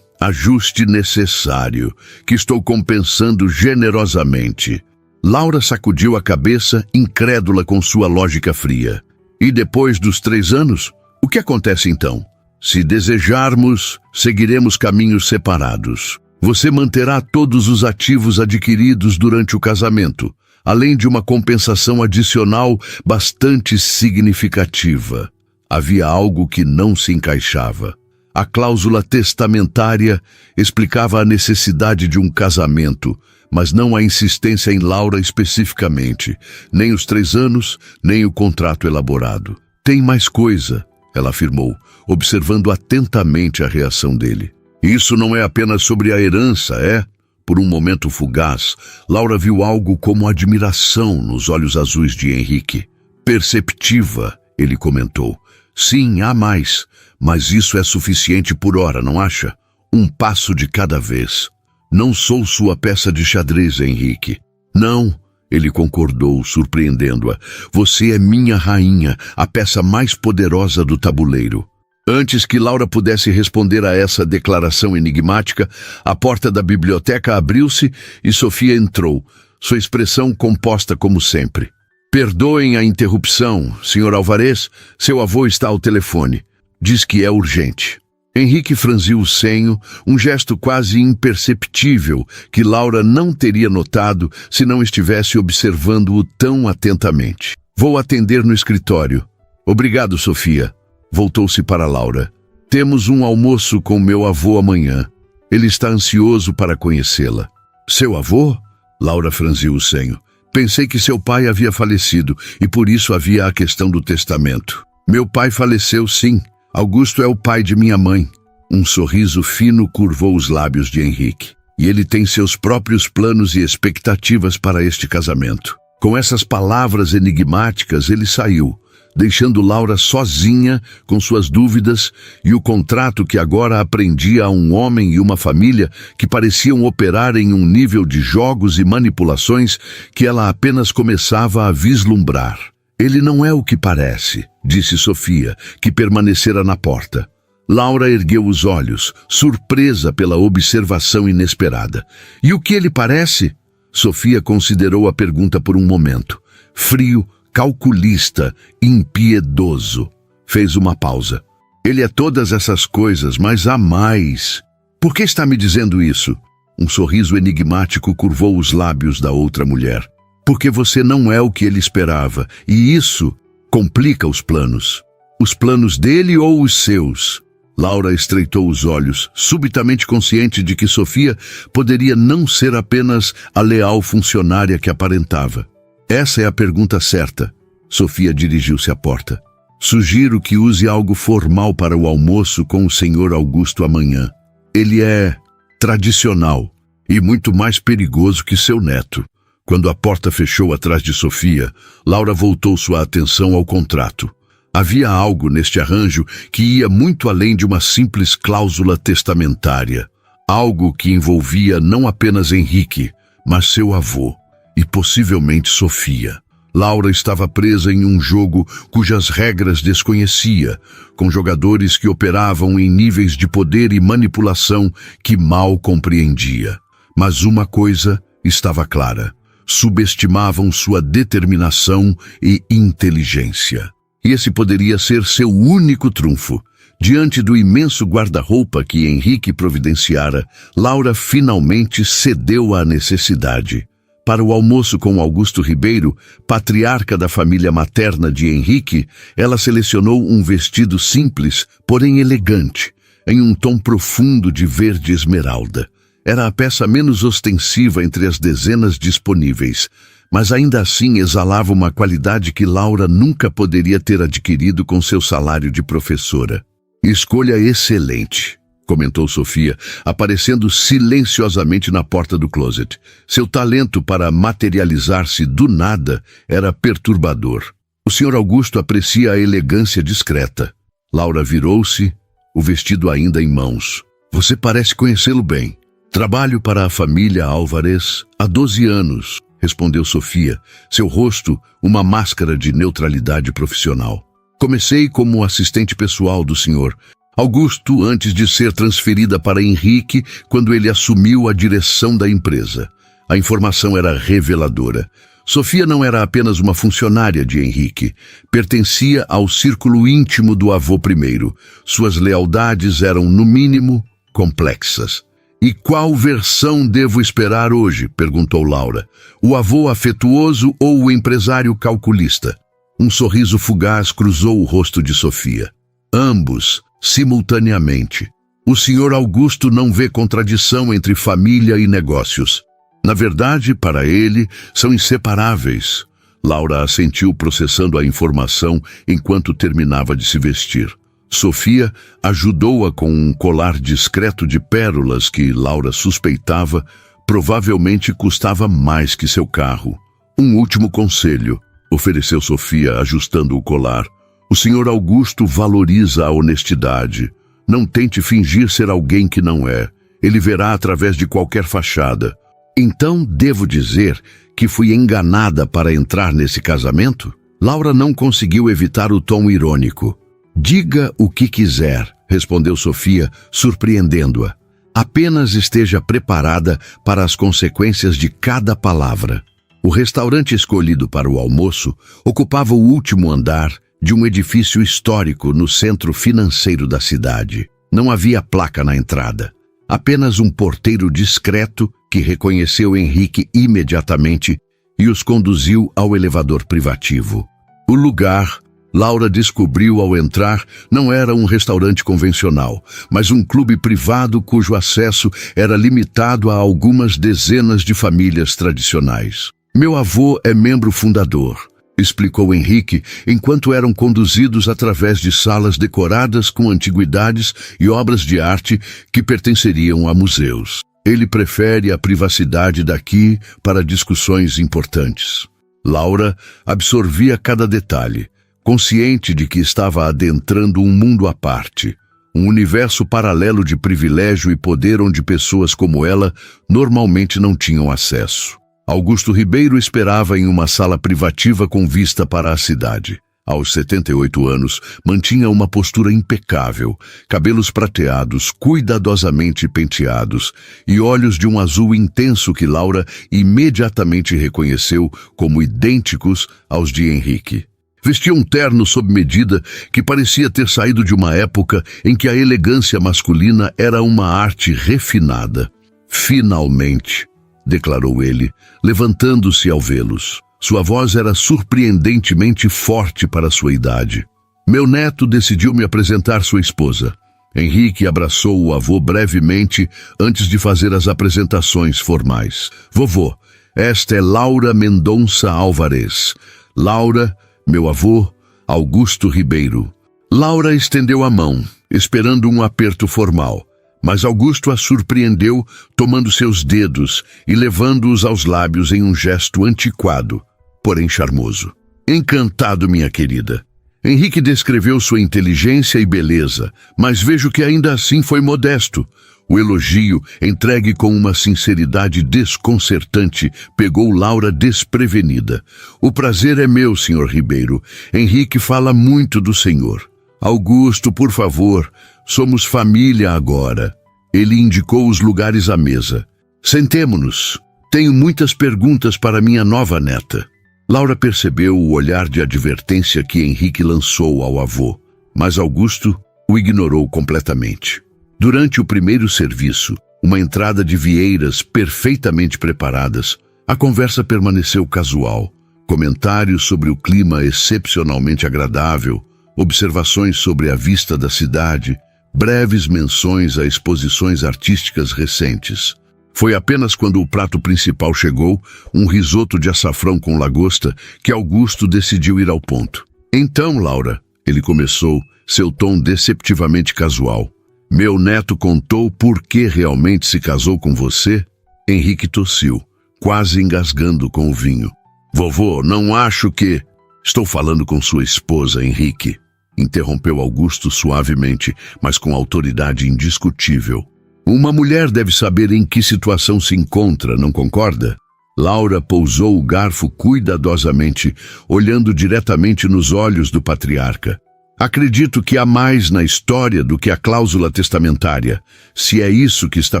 Ajuste necessário, que estou compensando generosamente. Laura sacudiu a cabeça, incrédula com sua lógica fria. E depois dos 3 anos, o que acontece então? Se desejarmos, seguiremos caminhos separados. Você manterá todos os ativos adquiridos durante o casamento, além de uma compensação adicional bastante significativa. Havia algo que não se encaixava. A cláusula testamentária explicava a necessidade de um casamento, mas não a insistência em Laura especificamente, nem os 3 anos, nem o contrato elaborado. Tem mais coisa, ela afirmou, observando atentamente a reação dele. Isso não é apenas sobre a herança, é? Por um momento fugaz, Laura viu algo como admiração nos olhos azuis de Henrique. Perceptiva, ele comentou. Sim, há mais, mas isso é suficiente por hora, não acha? Um passo de cada vez. Não sou sua peça de xadrez, Henrique. Não, ele concordou, surpreendendo-a. Você é minha rainha, a peça mais poderosa do tabuleiro. Antes que Laura pudesse responder a essa declaração enigmática, a porta da biblioteca abriu-se e Sofia entrou, sua expressão composta como sempre. Perdoem a interrupção, Sr. Álvares, seu avô está ao telefone. Diz que é urgente. Henrique franziu o senho, um gesto quase imperceptível que Laura não teria notado se não estivesse observando-o tão atentamente. Vou atender no escritório. Obrigado, Sofia. Voltou-se para Laura. Temos um almoço com meu avô amanhã. Ele está ansioso para conhecê-la. Seu avô? Laura franziu o senho. Pensei que seu pai havia falecido e por isso havia a questão do testamento. Meu pai faleceu, sim. Augusto é o pai de minha mãe. Um sorriso fino curvou os lábios de Henrique. E ele tem seus próprios planos e expectativas para este casamento. Com essas palavras enigmáticas, ele saiu, deixando Laura sozinha com suas dúvidas e o contrato que agora aprendia a um homem e uma família que pareciam operar em um nível de jogos e manipulações que ela apenas começava a vislumbrar. Ele não é o que parece, disse Sofia, que permanecera na porta. Laura ergueu os olhos, surpresa pela observação inesperada. E o que ele parece? Sofia considerou a pergunta por um momento. Frio, calculista, impiedoso. Fez uma pausa. Ele é todas essas coisas, mas há mais. Por que está me dizendo isso? Um sorriso enigmático curvou os lábios da outra mulher. Porque você não é o que ele esperava, e isso complica os planos. Os planos dele ou os seus? Laura estreitou os olhos, subitamente consciente de que Sofia poderia não ser apenas a leal funcionária que aparentava. Essa é a pergunta certa. Sofia dirigiu-se à porta. Sugiro que use algo formal para o almoço com o Sr. Augusto amanhã. Ele é tradicional e muito mais perigoso que seu neto. Quando a porta fechou atrás de Sofia, Laura voltou sua atenção ao contrato. Havia algo neste arranjo que ia muito além de uma simples cláusula testamentária. Algo que envolvia não apenas Henrique, mas seu avô e possivelmente Sofia. Laura estava presa em um jogo cujas regras desconhecia, com jogadores que operavam em níveis de poder e manipulação que mal compreendia. Mas uma coisa estava clara. Subestimavam sua determinação e inteligência. E esse poderia ser seu único trunfo. Diante do imenso guarda-roupa que Henrique providenciara, Laura finalmente cedeu à necessidade. Para o almoço com Augusto Ribeiro, patriarca da família materna de Henrique, ela selecionou um vestido simples, porém elegante, em um tom profundo de verde esmeralda. Era a peça menos ostensiva entre as dezenas disponíveis, mas ainda assim exalava uma qualidade que Laura nunca poderia ter adquirido com seu salário de professora. Escolha excelente, comentou Sofia, aparecendo silenciosamente na porta do closet. Seu talento para materializar-se do nada era perturbador. O Sr. Augusto aprecia a elegância discreta. Laura virou-se, o vestido ainda em mãos. Você parece conhecê-lo bem. Trabalho para a família Álvarez há 12 anos, respondeu Sofia, seu rosto uma máscara de neutralidade profissional. Comecei como assistente pessoal do senhor Augusto antes de ser transferida para Henrique quando ele assumiu a direção da empresa. A informação era reveladora. Sofia não era apenas uma funcionária de Henrique, pertencia ao círculo íntimo do avô primeiro. Suas lealdades eram, no mínimo, complexas. E qual versão devo esperar hoje? Perguntou Laura. O avô afetuoso ou o empresário calculista? Um sorriso fugaz cruzou o rosto de Sofia. Ambos, simultaneamente. O Sr. Augusto não vê contradição entre família e negócios. Na verdade, para ele, são inseparáveis. Laura assentiu processando a informação enquanto terminava de se vestir. Sofia ajudou-a com um colar discreto de pérolas que Laura suspeitava provavelmente custava mais que seu carro. Um último conselho, ofereceu Sofia, ajustando o colar. O Sr. Augusto valoriza a honestidade. Não tente fingir ser alguém que não é. Ele verá através de qualquer fachada. Então, devo dizer que fui enganada para entrar nesse casamento? Laura não conseguiu evitar o tom irônico. Diga o que quiser, respondeu Sofia, surpreendendo-a. Apenas esteja preparada para as consequências de cada palavra. O restaurante escolhido para o almoço ocupava o último andar de um edifício histórico no centro financeiro da cidade. Não havia placa na entrada. Apenas um porteiro discreto que reconheceu Henrique imediatamente e os conduziu ao elevador privativo. O lugar, Laura descobriu ao entrar, não era um restaurante convencional, mas um clube privado cujo acesso era limitado a algumas dezenas de famílias tradicionais. Meu avô é membro fundador, explicou Henrique, enquanto eram conduzidos através de salas decoradas com antiguidades e obras de arte que pertenceriam a museus. Ele prefere a privacidade daqui para discussões importantes. Laura absorvia cada detalhe, consciente de que estava adentrando um mundo à parte, um universo paralelo de privilégio e poder onde pessoas como ela normalmente não tinham acesso. Augusto Ribeiro esperava em uma sala privativa com vista para a cidade. Aos 78 anos, mantinha uma postura impecável, cabelos prateados, cuidadosamente penteados e olhos de um azul intenso que Laura imediatamente reconheceu como idênticos aos de Henrique. Vestia um terno sob medida que parecia ter saído de uma época em que a elegância masculina era uma arte refinada. Finalmente, declarou ele, levantando-se ao vê-los. Sua voz era surpreendentemente forte para sua idade. Meu neto decidiu me apresentar sua esposa. Henrique abraçou o avô brevemente antes de fazer as apresentações formais. Vovô, esta é Laura Mendonça Álvarez. Laura, meu avô, Augusto Ribeiro. Laura estendeu a mão, esperando um aperto formal. Mas Augusto a surpreendeu, tomando seus dedos e levando-os aos lábios em um gesto antiquado, porém charmoso. Encantado, minha querida. Henrique descreveu sua inteligência e beleza, mas vejo que ainda assim foi modesto. O elogio, entregue com uma sinceridade desconcertante, pegou Laura desprevenida. O prazer é meu, Sr. Ribeiro. Henrique fala muito do senhor. Augusto, por favor, somos família agora. Ele indicou os lugares à mesa. Sentemo-nos. Tenho muitas perguntas para minha nova neta. Laura percebeu o olhar de advertência que Henrique lançou ao avô, mas Augusto o ignorou completamente. Durante o primeiro serviço, uma entrada de vieiras perfeitamente preparadas A conversa permaneceu casual. Comentários sobre o clima excepcionalmente agradável, observações sobre a vista da cidade, breves menções a exposições artísticas recentes. Foi apenas quando o prato principal chegou, um risoto de açafrão com lagosta, que Augusto decidiu ir ao ponto. Então, Laura, ele começou, seu tom deceptivamente casual. Meu neto contou por que realmente se casou com você? Henrique tossiu, quase engasgando com o vinho. Vovô, não acho que... Estou falando com sua esposa, Henrique. Interrompeu Augusto suavemente, mas com autoridade indiscutível. Uma mulher deve saber em que situação se encontra, não concorda? Laura pousou o garfo cuidadosamente, olhando diretamente nos olhos do patriarca. Acredito que há mais na história do que a cláusula testamentária, se é isso que está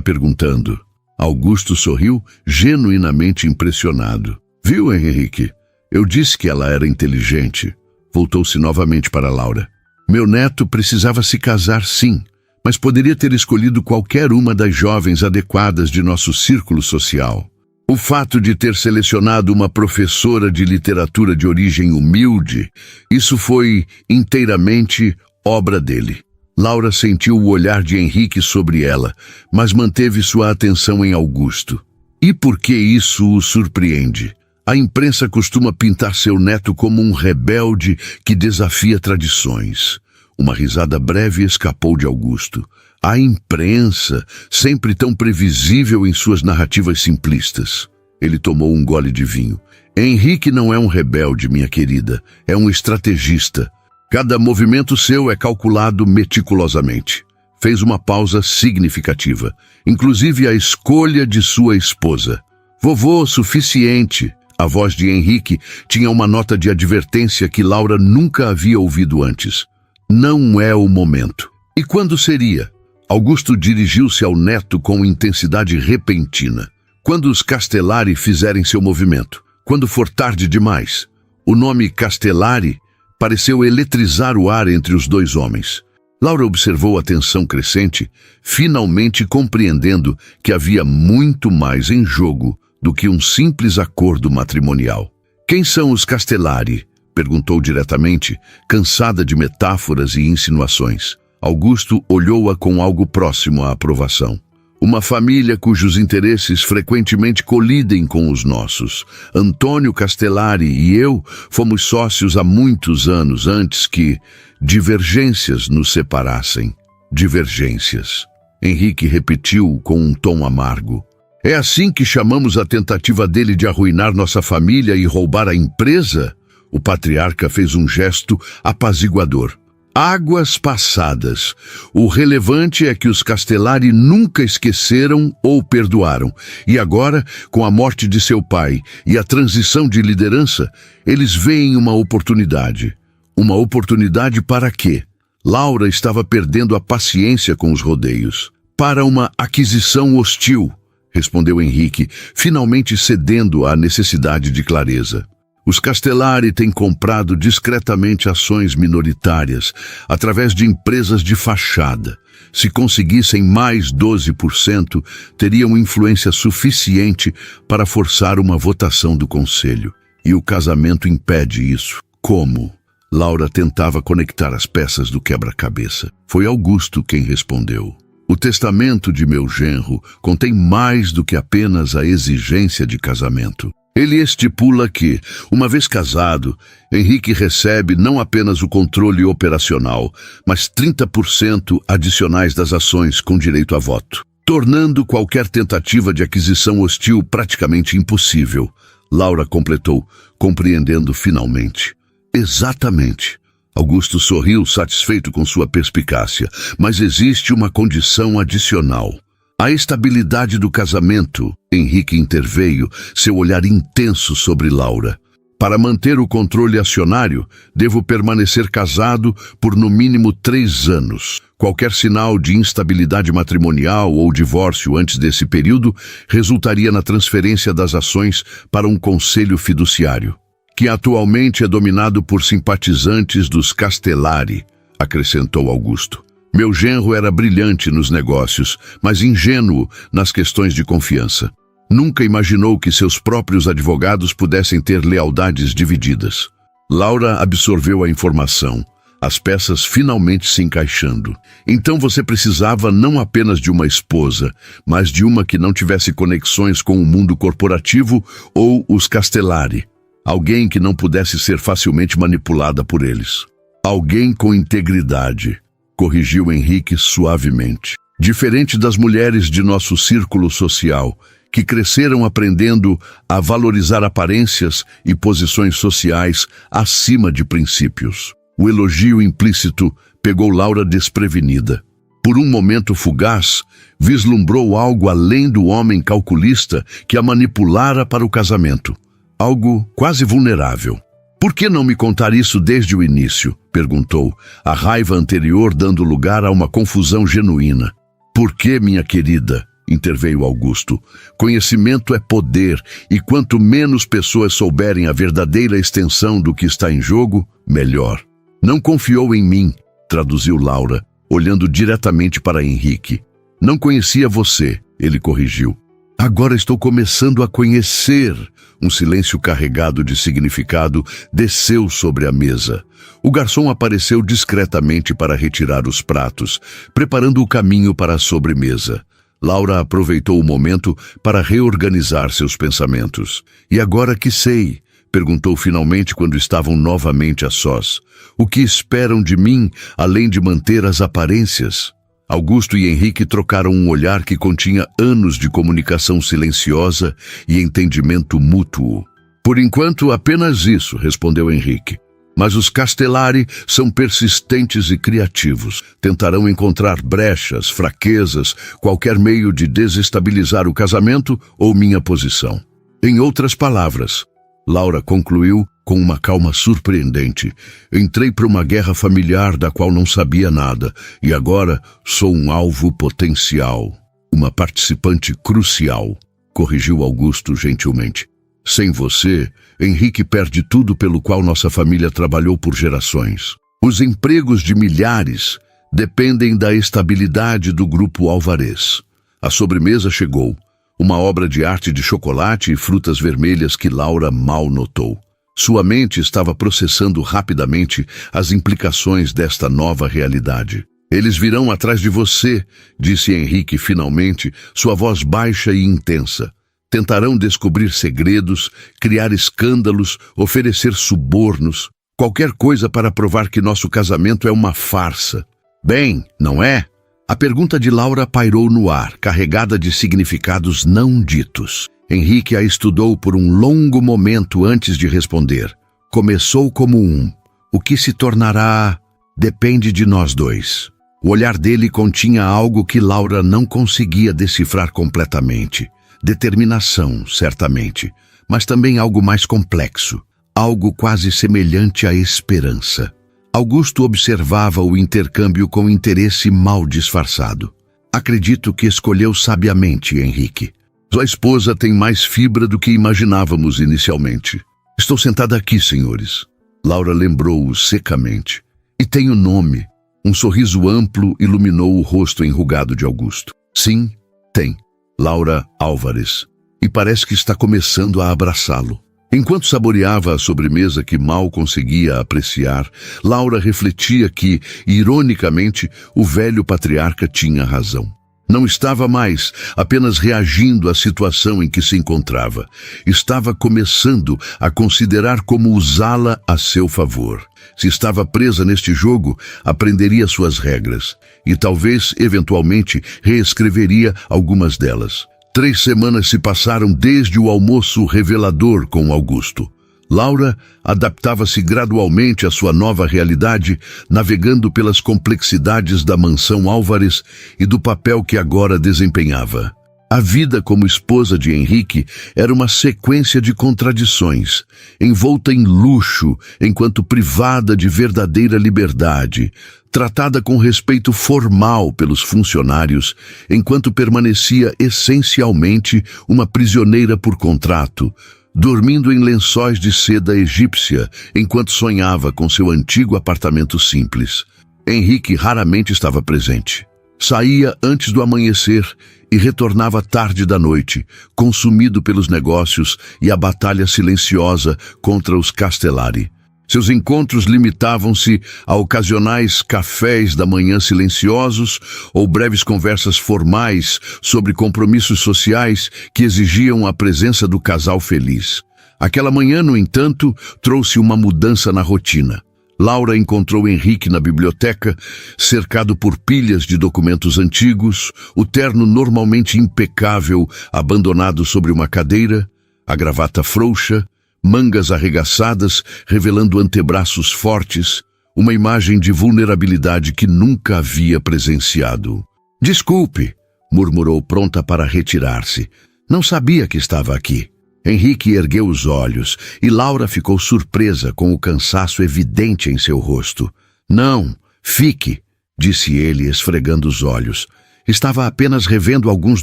perguntando. Augusto sorriu, genuinamente impressionado. Viu, Henrique? Eu disse que ela era inteligente. Voltou-se novamente para Laura. Meu neto precisava se casar, sim, mas poderia ter escolhido qualquer uma das jovens adequadas de nosso círculo social. O fato de ter selecionado uma professora de literatura de origem humilde, isso foi inteiramente obra dele. Laura sentiu o olhar de Henrique sobre ela, mas manteve sua atenção em Augusto. E por que isso o surpreende? A imprensa costuma pintar seu neto como um rebelde que desafia tradições. Uma risada breve escapou de Augusto. A imprensa, sempre tão previsível em suas narrativas simplistas. Ele tomou um gole de vinho. Henrique não é um rebelde, minha querida. É um estrategista. Cada movimento seu é calculado meticulosamente. Fez uma pausa significativa. Inclusive a escolha de sua esposa. Vovô, suficiente. A voz de Henrique tinha uma nota de advertência que Laura nunca havia ouvido antes. Não é o momento. E quando seria? Augusto dirigiu-se ao neto com intensidade repentina. Quando os Castellari fizerem seu movimento. Quando for tarde demais. O nome Castellari pareceu eletrizar o ar entre os dois homens. Laura observou a tensão crescente, finalmente compreendendo que havia muito mais em jogo do que um simples acordo matrimonial. Quem são os Castellari? Perguntou diretamente, cansada de metáforas e insinuações. Augusto olhou-a com algo próximo à aprovação. Uma família cujos interesses frequentemente colidem com os nossos. Antônio Castellari e eu fomos sócios há muitos anos antes que divergências nos separassem. Divergências. Henrique repetiu com um tom amargo. É assim que chamamos a tentativa dele de arruinar nossa família e roubar a empresa? O patriarca fez um gesto apaziguador. Águas passadas. O relevante é que os Castellari nunca esqueceram ou perdoaram. E agora, com a morte de seu pai e a transição de liderança, eles veem uma oportunidade. Uma oportunidade para quê? Laura estava perdendo a paciência com os rodeios. Para uma aquisição hostil, respondeu Henrique, finalmente cedendo à necessidade de clareza. Os Castellari têm comprado discretamente ações minoritárias, através de empresas de fachada. Se conseguissem mais 12%, teriam influência suficiente para forçar uma votação do Conselho. E o casamento impede isso. Como? Laura tentava conectar as peças do quebra-cabeça. Foi Augusto quem respondeu. O testamento de meu genro contém mais do que apenas a exigência de casamento. Ele estipula que, uma vez casado, Henrique recebe não apenas o controle operacional, mas 30% adicionais das ações com direito a voto, tornando qualquer tentativa de aquisição hostil praticamente impossível. Laura completou, compreendendo finalmente. Exatamente. Augusto sorriu, satisfeito com sua perspicácia, mas existe uma condição adicional. A estabilidade do casamento. Henrique interveio, seu olhar intenso sobre Laura. Para manter o controle acionário, devo permanecer casado por no mínimo 3 anos. Qualquer sinal de instabilidade matrimonial ou divórcio antes desse período resultaria na transferência das ações para um conselho fiduciário, que atualmente é dominado por simpatizantes dos Castellari, acrescentou Augusto. Meu genro era brilhante nos negócios, mas ingênuo nas questões de confiança. Nunca imaginou que seus próprios advogados pudessem ter lealdades divididas. Laura absorveu a informação, as peças finalmente se encaixando. Então você precisava não apenas de uma esposa, mas de uma que não tivesse conexões com o mundo corporativo ou os Castellari. Alguém que não pudesse ser facilmente manipulada por eles. Alguém com integridade, corrigiu Henrique suavemente. Diferente das mulheres de nosso círculo social, que cresceram aprendendo a valorizar aparências e posições sociais acima de princípios. O elogio implícito pegou Laura desprevenida. Por um momento fugaz, vislumbrou algo além do homem calculista que a manipulara para o casamento. Algo quase vulnerável. «Por que não me contar isso desde o início?» perguntou, a raiva anterior dando lugar a uma confusão genuína. «Por que, minha querida?» interveio Augusto. «Conhecimento é poder, e quanto menos pessoas souberem a verdadeira extensão do que está em jogo, melhor.» «Não confiou em mim», traduziu Laura, olhando diretamente para Henrique. «Não conhecia você», ele corrigiu. «Agora estou começando a conhecer.» Um silêncio carregado de significado desceu sobre a mesa. O garçom apareceu discretamente para retirar os pratos, preparando o caminho para a sobremesa. Laura aproveitou o momento para reorganizar seus pensamentos. «E agora que sei?» perguntou finalmente quando estavam novamente a sós. «O que esperam de mim, além de manter as aparências?» Augusto e Henrique trocaram um olhar que continha anos de comunicação silenciosa e entendimento mútuo. «Por enquanto, apenas isso», respondeu Henrique. «Mas os Castellari são persistentes e criativos. Tentarão encontrar brechas, fraquezas, qualquer meio de desestabilizar o casamento ou minha posição. Em outras palavras», Laura concluiu com uma calma surpreendente, «entrei para uma guerra familiar da qual não sabia nada, e agora sou um alvo potencial, uma participante crucial», corrigiu Augusto gentilmente. «Sem você, Henrique perde tudo pelo qual nossa família trabalhou por gerações. Os empregos de milhares dependem da estabilidade do grupo Álvarez.» A sobremesa chegou, uma obra de arte de chocolate e frutas vermelhas que Laura mal notou. Sua mente estava processando rapidamente as implicações desta nova realidade. «Eles virão atrás de você», disse Henrique finalmente, sua voz baixa e intensa. «Tentarão descobrir segredos, criar escândalos, oferecer subornos, qualquer coisa para provar que nosso casamento é uma farsa. Bem, não é?» A pergunta de Laura pairou no ar, carregada de significados não ditos. Henrique a estudou por um longo momento antes de responder. Começou como o que se tornará, depende de nós dois. O olhar dele continha algo que Laura não conseguia decifrar completamente. Determinação, certamente, mas também algo mais complexo, algo quase semelhante à esperança. Augusto observava o intercâmbio com interesse mal disfarçado. «Acredito que escolheu sabiamente, Henrique. Sua esposa tem mais fibra do que imaginávamos inicialmente. Estou sentada aqui, senhores.» Laura lembrou-o secamente. «E tem o nome.» Um sorriso amplo iluminou o rosto enrugado de Augusto. «Sim, tem. Laura Álvarez. E parece que está começando a abraçá-lo.» Enquanto saboreava a sobremesa que mal conseguia apreciar, Laura refletia que, ironicamente, o velho patriarca tinha razão. Não estava mais apenas reagindo à situação em que se encontrava. Estava começando a considerar como usá-la a seu favor. Se estava presa neste jogo, aprenderia suas regras e talvez, eventualmente, reescreveria algumas delas. 3 semanas se passaram desde o almoço revelador com Augusto. Laura adaptava-se gradualmente à sua nova realidade, navegando pelas complexidades da mansão Álvarez e do papel que agora desempenhava. A vida como esposa de Henrique era uma sequência de contradições, envolta em luxo enquanto privada de verdadeira liberdade, tratada com respeito formal pelos funcionários, enquanto permanecia essencialmente uma prisioneira por contrato, dormindo em lençóis de seda egípcia enquanto sonhava com seu antigo apartamento simples. Henrique raramente estava presente. Saía antes do amanhecer e retornava tarde da noite, consumido pelos negócios e a batalha silenciosa contra os Castellari. Seus encontros limitavam-se a ocasionais cafés da manhã silenciosos ou breves conversas formais sobre compromissos sociais que exigiam a presença do casal feliz. Aquela manhã, no entanto, trouxe uma mudança na rotina. Laura encontrou Henrique na biblioteca, cercado por pilhas de documentos antigos, o terno normalmente impecável abandonado sobre uma cadeira, a gravata frouxa, mangas arregaçadas revelando antebraços fortes, uma imagem de vulnerabilidade que nunca havia presenciado. "Desculpe", murmurou pronta para retirar-se. "Não sabia que estava aqui." Henrique ergueu os olhos e Laura ficou surpresa com o cansaço evidente em seu rosto. "Não, fique", disse ele, esfregando os olhos. Estava apenas revendo alguns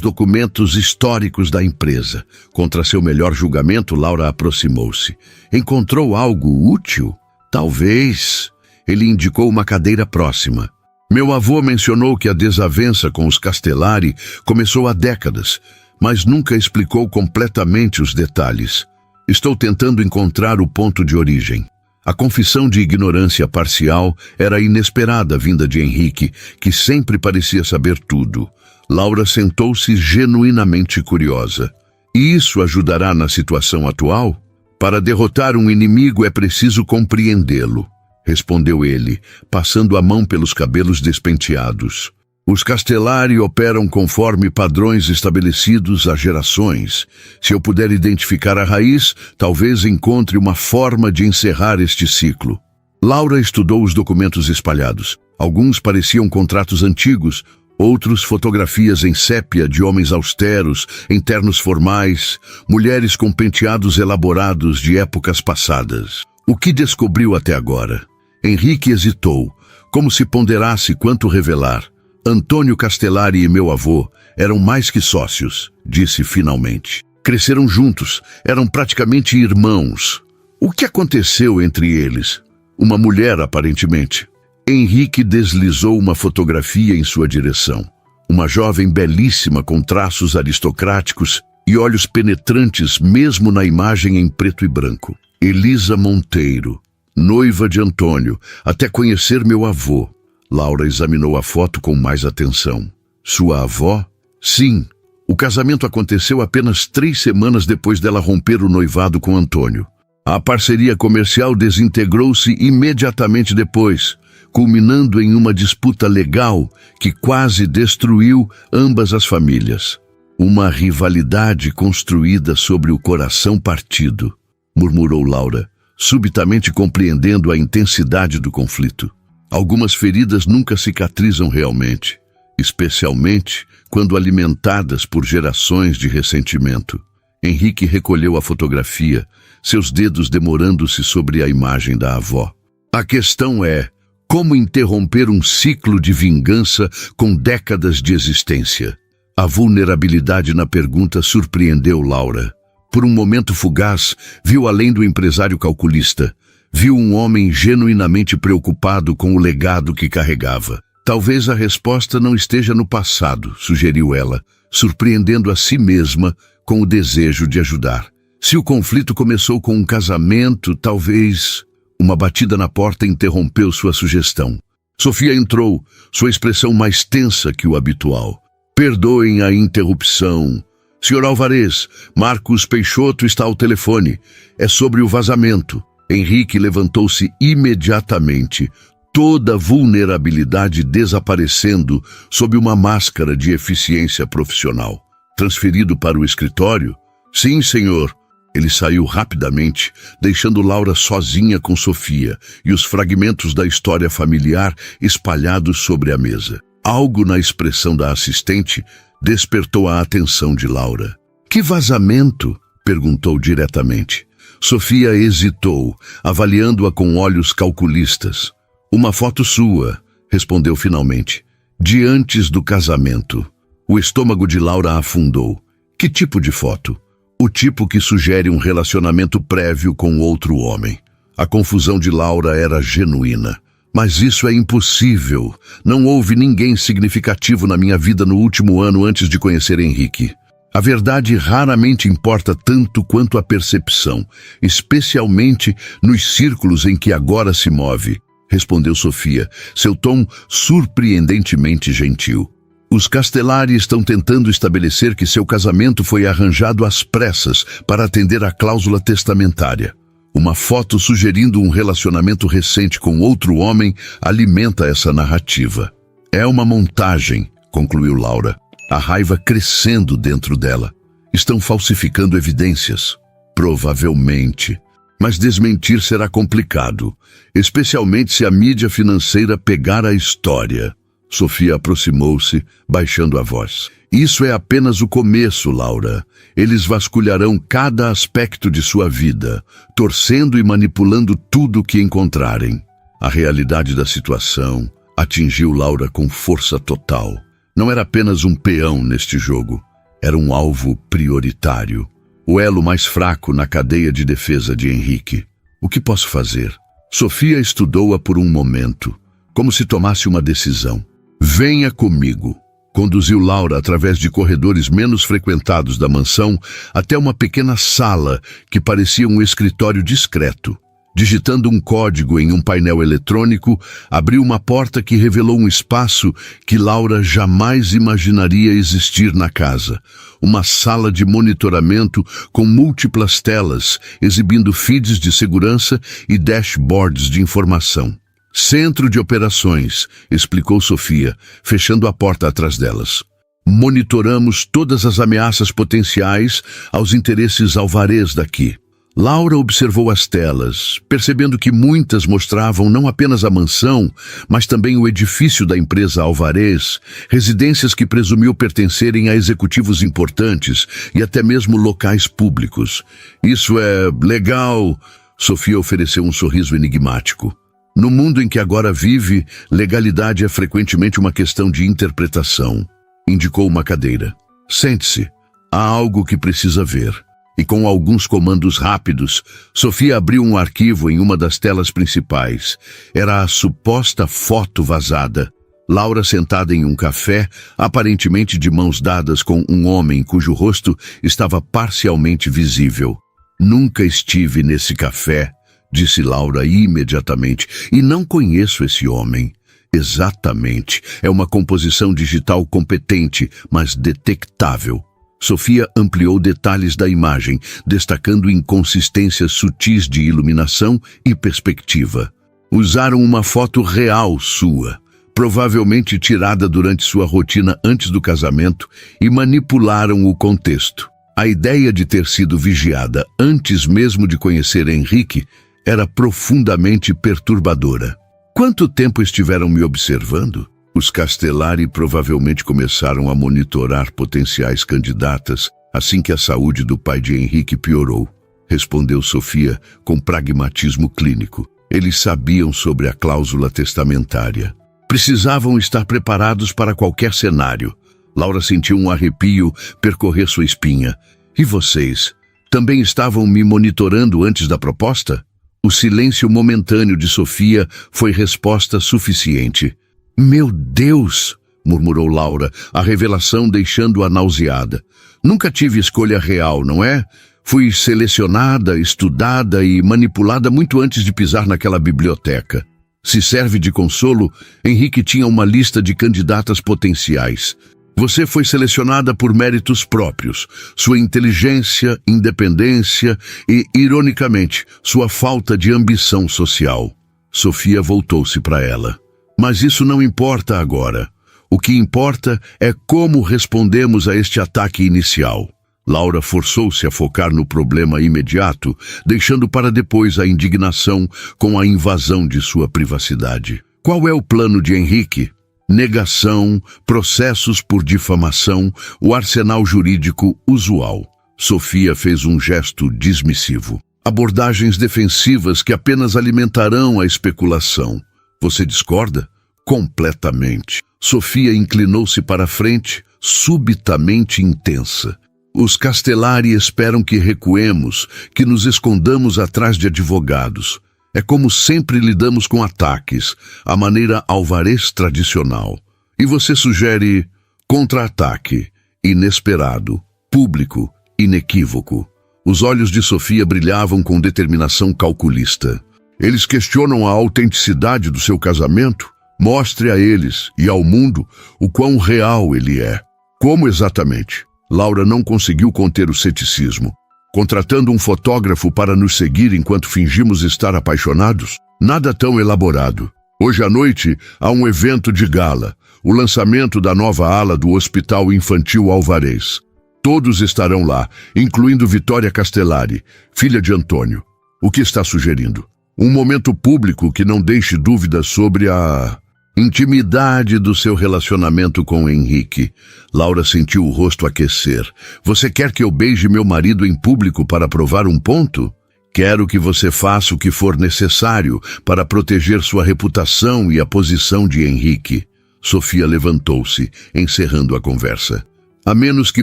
documentos históricos da empresa. Contra seu melhor julgamento, Laura aproximou-se. "Encontrou algo útil?" "Talvez." Ele indicou uma cadeira próxima. "Meu avô mencionou que a desavença com os Castellari começou há décadas, mas nunca explicou completamente os detalhes. Estou tentando encontrar o ponto de origem." A confissão de ignorância parcial era inesperada vinda de Henrique, que sempre parecia saber tudo. Laura sentou-se genuinamente curiosa. "E isso ajudará na situação atual? Para derrotar um inimigo é preciso compreendê-lo", respondeu ele, passando a mão pelos cabelos despenteados. "Os Castellari operam conforme padrões estabelecidos há gerações. Se eu puder identificar a raiz, talvez encontre uma forma de encerrar este ciclo." Laura estudou os documentos espalhados. Alguns pareciam contratos antigos, outros fotografias em sépia de homens austeros, em ternos formais, mulheres com penteados elaborados de épocas passadas. O que descobriu até agora? Henrique hesitou, como se ponderasse quanto revelar. "Antônio Castellari e meu avô eram mais que sócios", disse finalmente. "Cresceram juntos, eram praticamente irmãos. O que aconteceu entre eles? Uma mulher, aparentemente." Henrique deslizou uma fotografia em sua direção. Uma jovem belíssima com traços aristocráticos e olhos penetrantes mesmo na imagem em preto e branco. "Elisa Monteiro, noiva de Antônio, até conhecer meu avô." Laura examinou a foto com mais atenção. "Sua avó?" "Sim. O casamento aconteceu apenas 3 semanas depois dela romper o noivado com Antônio. A parceria comercial desintegrou-se imediatamente depois, culminando em uma disputa legal que quase destruiu ambas as famílias. Uma rivalidade construída sobre o coração partido", murmurou Laura, subitamente compreendendo a intensidade do conflito. Algumas feridas nunca cicatrizam realmente, especialmente quando alimentadas por gerações de ressentimento. Henrique recolheu a fotografia, seus dedos demorando-se sobre a imagem da avó. "A questão é, como interromper um ciclo de vingança com décadas de existência?" A vulnerabilidade na pergunta surpreendeu Laura. Por um momento fugaz, viu além do empresário calculista. Viu um homem genuinamente preocupado com o legado que carregava. "Talvez a resposta não esteja no passado", sugeriu ela, surpreendendo a si mesma com o desejo de ajudar. "Se o conflito começou com um casamento, talvez..." Uma batida na porta interrompeu sua sugestão. Sofia entrou, sua expressão mais tensa que o habitual. "Perdoem a interrupção. Sr. Alvarez, Marcos Peixoto está ao telefone. É sobre o vazamento." Henrique levantou-se imediatamente, toda vulnerabilidade desaparecendo sob uma máscara de eficiência profissional. "Transferido para o escritório?" "Sim, senhor." Ele saiu rapidamente, deixando Laura sozinha com Sofia e os fragmentos da história familiar espalhados sobre a mesa. Algo na expressão da assistente despertou a atenção de Laura. "Que vazamento?" perguntou diretamente. Sofia hesitou, avaliando-a com olhos calculistas. "Uma foto sua", respondeu finalmente, "de antes do casamento." O estômago de Laura afundou. Que tipo de foto? O tipo que sugere um relacionamento prévio com outro homem. A confusão de Laura era genuína, Mas isso é impossível. Não houve ninguém significativo na minha vida no último ano antes de conhecer Henrique. A verdade raramente importa tanto quanto a percepção, especialmente nos círculos em que agora se move, respondeu Sofia, seu tom surpreendentemente gentil. Os Castellari estão tentando estabelecer que seu casamento foi arranjado às pressas para atender à cláusula testamentária. Uma foto sugerindo um relacionamento recente com outro homem alimenta essa narrativa. É uma montagem, concluiu Laura, a raiva crescendo dentro dela. Estão falsificando evidências. Provavelmente. Mas desmentir será complicado, especialmente se a mídia financeira pegar a história. Sofia aproximou-se, baixando a voz. Isso é apenas o começo, Laura. Eles vasculharão cada aspecto de sua vida, torcendo e manipulando tudo o que encontrarem. A realidade da situação atingiu Laura com força total. Não era apenas um peão neste jogo. Era um alvo prioritário. O elo mais fraco na cadeia de defesa de Henrique. O que posso fazer? Sofia estudou-a por um momento, como se tomasse uma decisão. Venha comigo. Conduziu Laura através de corredores menos frequentados da mansão até uma pequena sala que parecia um escritório discreto. Digitando um código em um painel eletrônico, abriu uma porta que revelou um espaço que Laura jamais imaginaria existir na casa. Uma sala de monitoramento com múltiplas telas, exibindo feeds de segurança e dashboards de informação. Centro de operações, explicou Sofia, fechando a porta atrás delas. Monitoramos todas as ameaças potenciais aos interesses alvarez daqui. Laura observou as telas, percebendo que muitas mostravam não apenas a mansão, mas também o edifício da empresa Alvarez, residências que presumiu pertencerem a executivos importantes e até mesmo locais públicos. Isso é legal, Sofia ofereceu um sorriso enigmático. No mundo em que agora vive, legalidade é frequentemente uma questão de interpretação. Indicou uma cadeira. Sente-se. Há algo que precisa ver. E com alguns comandos rápidos, Sofia abriu um arquivo em uma das telas principais. Era a suposta foto vazada. Laura sentada em um café, aparentemente de mãos dadas com um homem cujo rosto estava parcialmente visível. Nunca estive nesse café, disse Laura imediatamente, e não conheço esse homem. Exatamente. É uma composição digital competente, mas detectável. Sofia ampliou detalhes da imagem, destacando inconsistências sutis de iluminação e perspectiva. Usaram uma foto real sua, provavelmente tirada durante sua rotina antes do casamento, e manipularam o contexto. A ideia de ter sido vigiada antes mesmo de conhecer Henrique era profundamente perturbadora. Quanto tempo estiveram me observando? Os Castellari provavelmente começaram a monitorar potenciais candidatas assim que a saúde do pai de Henrique piorou, respondeu Sofia com pragmatismo clínico. Eles sabiam sobre a cláusula testamentária. Precisavam estar preparados para qualquer cenário. Laura sentiu um arrepio percorrer sua espinha. E vocês? Também estavam me monitorando antes da proposta? O silêncio momentâneo de Sofia foi resposta suficiente. Meu Deus! Murmurou Laura, a revelação deixando-a nauseada. Nunca tive escolha real, não é? Fui selecionada, estudada e manipulada muito antes de pisar naquela biblioteca. Se serve de consolo, Henrique tinha uma lista de candidatas potenciais. Você foi selecionada por méritos próprios, sua inteligência, independência e, ironicamente, sua falta de ambição social. Sofia voltou-se para ela. Mas isso não importa agora. O que importa é como respondemos a este ataque inicial. Laura forçou-se a focar no problema imediato, deixando para depois a indignação com a invasão de sua privacidade. Qual é o plano de Henrique? Negação, processos por difamação, o arsenal jurídico usual. Sofia fez um gesto dismissivo. Abordagens defensivas que apenas alimentarão a especulação. Você discorda? Completamente. Sofia inclinou-se para a frente, subitamente intensa. Os Castellari esperam que recuemos, que nos escondamos atrás de advogados. É como sempre lidamos com ataques, a maneira Álvarez tradicional. E você sugere contra-ataque, inesperado, público, inequívoco. Os olhos de Sofia brilhavam com determinação calculista. Eles questionam a autenticidade do seu casamento? Mostre a eles e ao mundo o quão real ele é. Como exatamente? Laura não conseguiu conter o ceticismo. Contratando um fotógrafo para nos seguir enquanto fingimos estar apaixonados? Nada tão elaborado. Hoje à noite há um evento de gala, o lançamento da nova ala do Hospital Infantil Álvarez. Todos estarão lá, incluindo Vitória Castellari, filha de Antônio. O que está sugerindo? Um momento público que não deixe dúvidas sobre a intimidade do seu relacionamento com Henrique. Laura sentiu o rosto aquecer. Você quer que eu beije meu marido em público para provar um ponto? Quero que você faça o que for necessário para proteger sua reputação e a posição de Henrique. Sofia levantou-se, encerrando a conversa. A menos que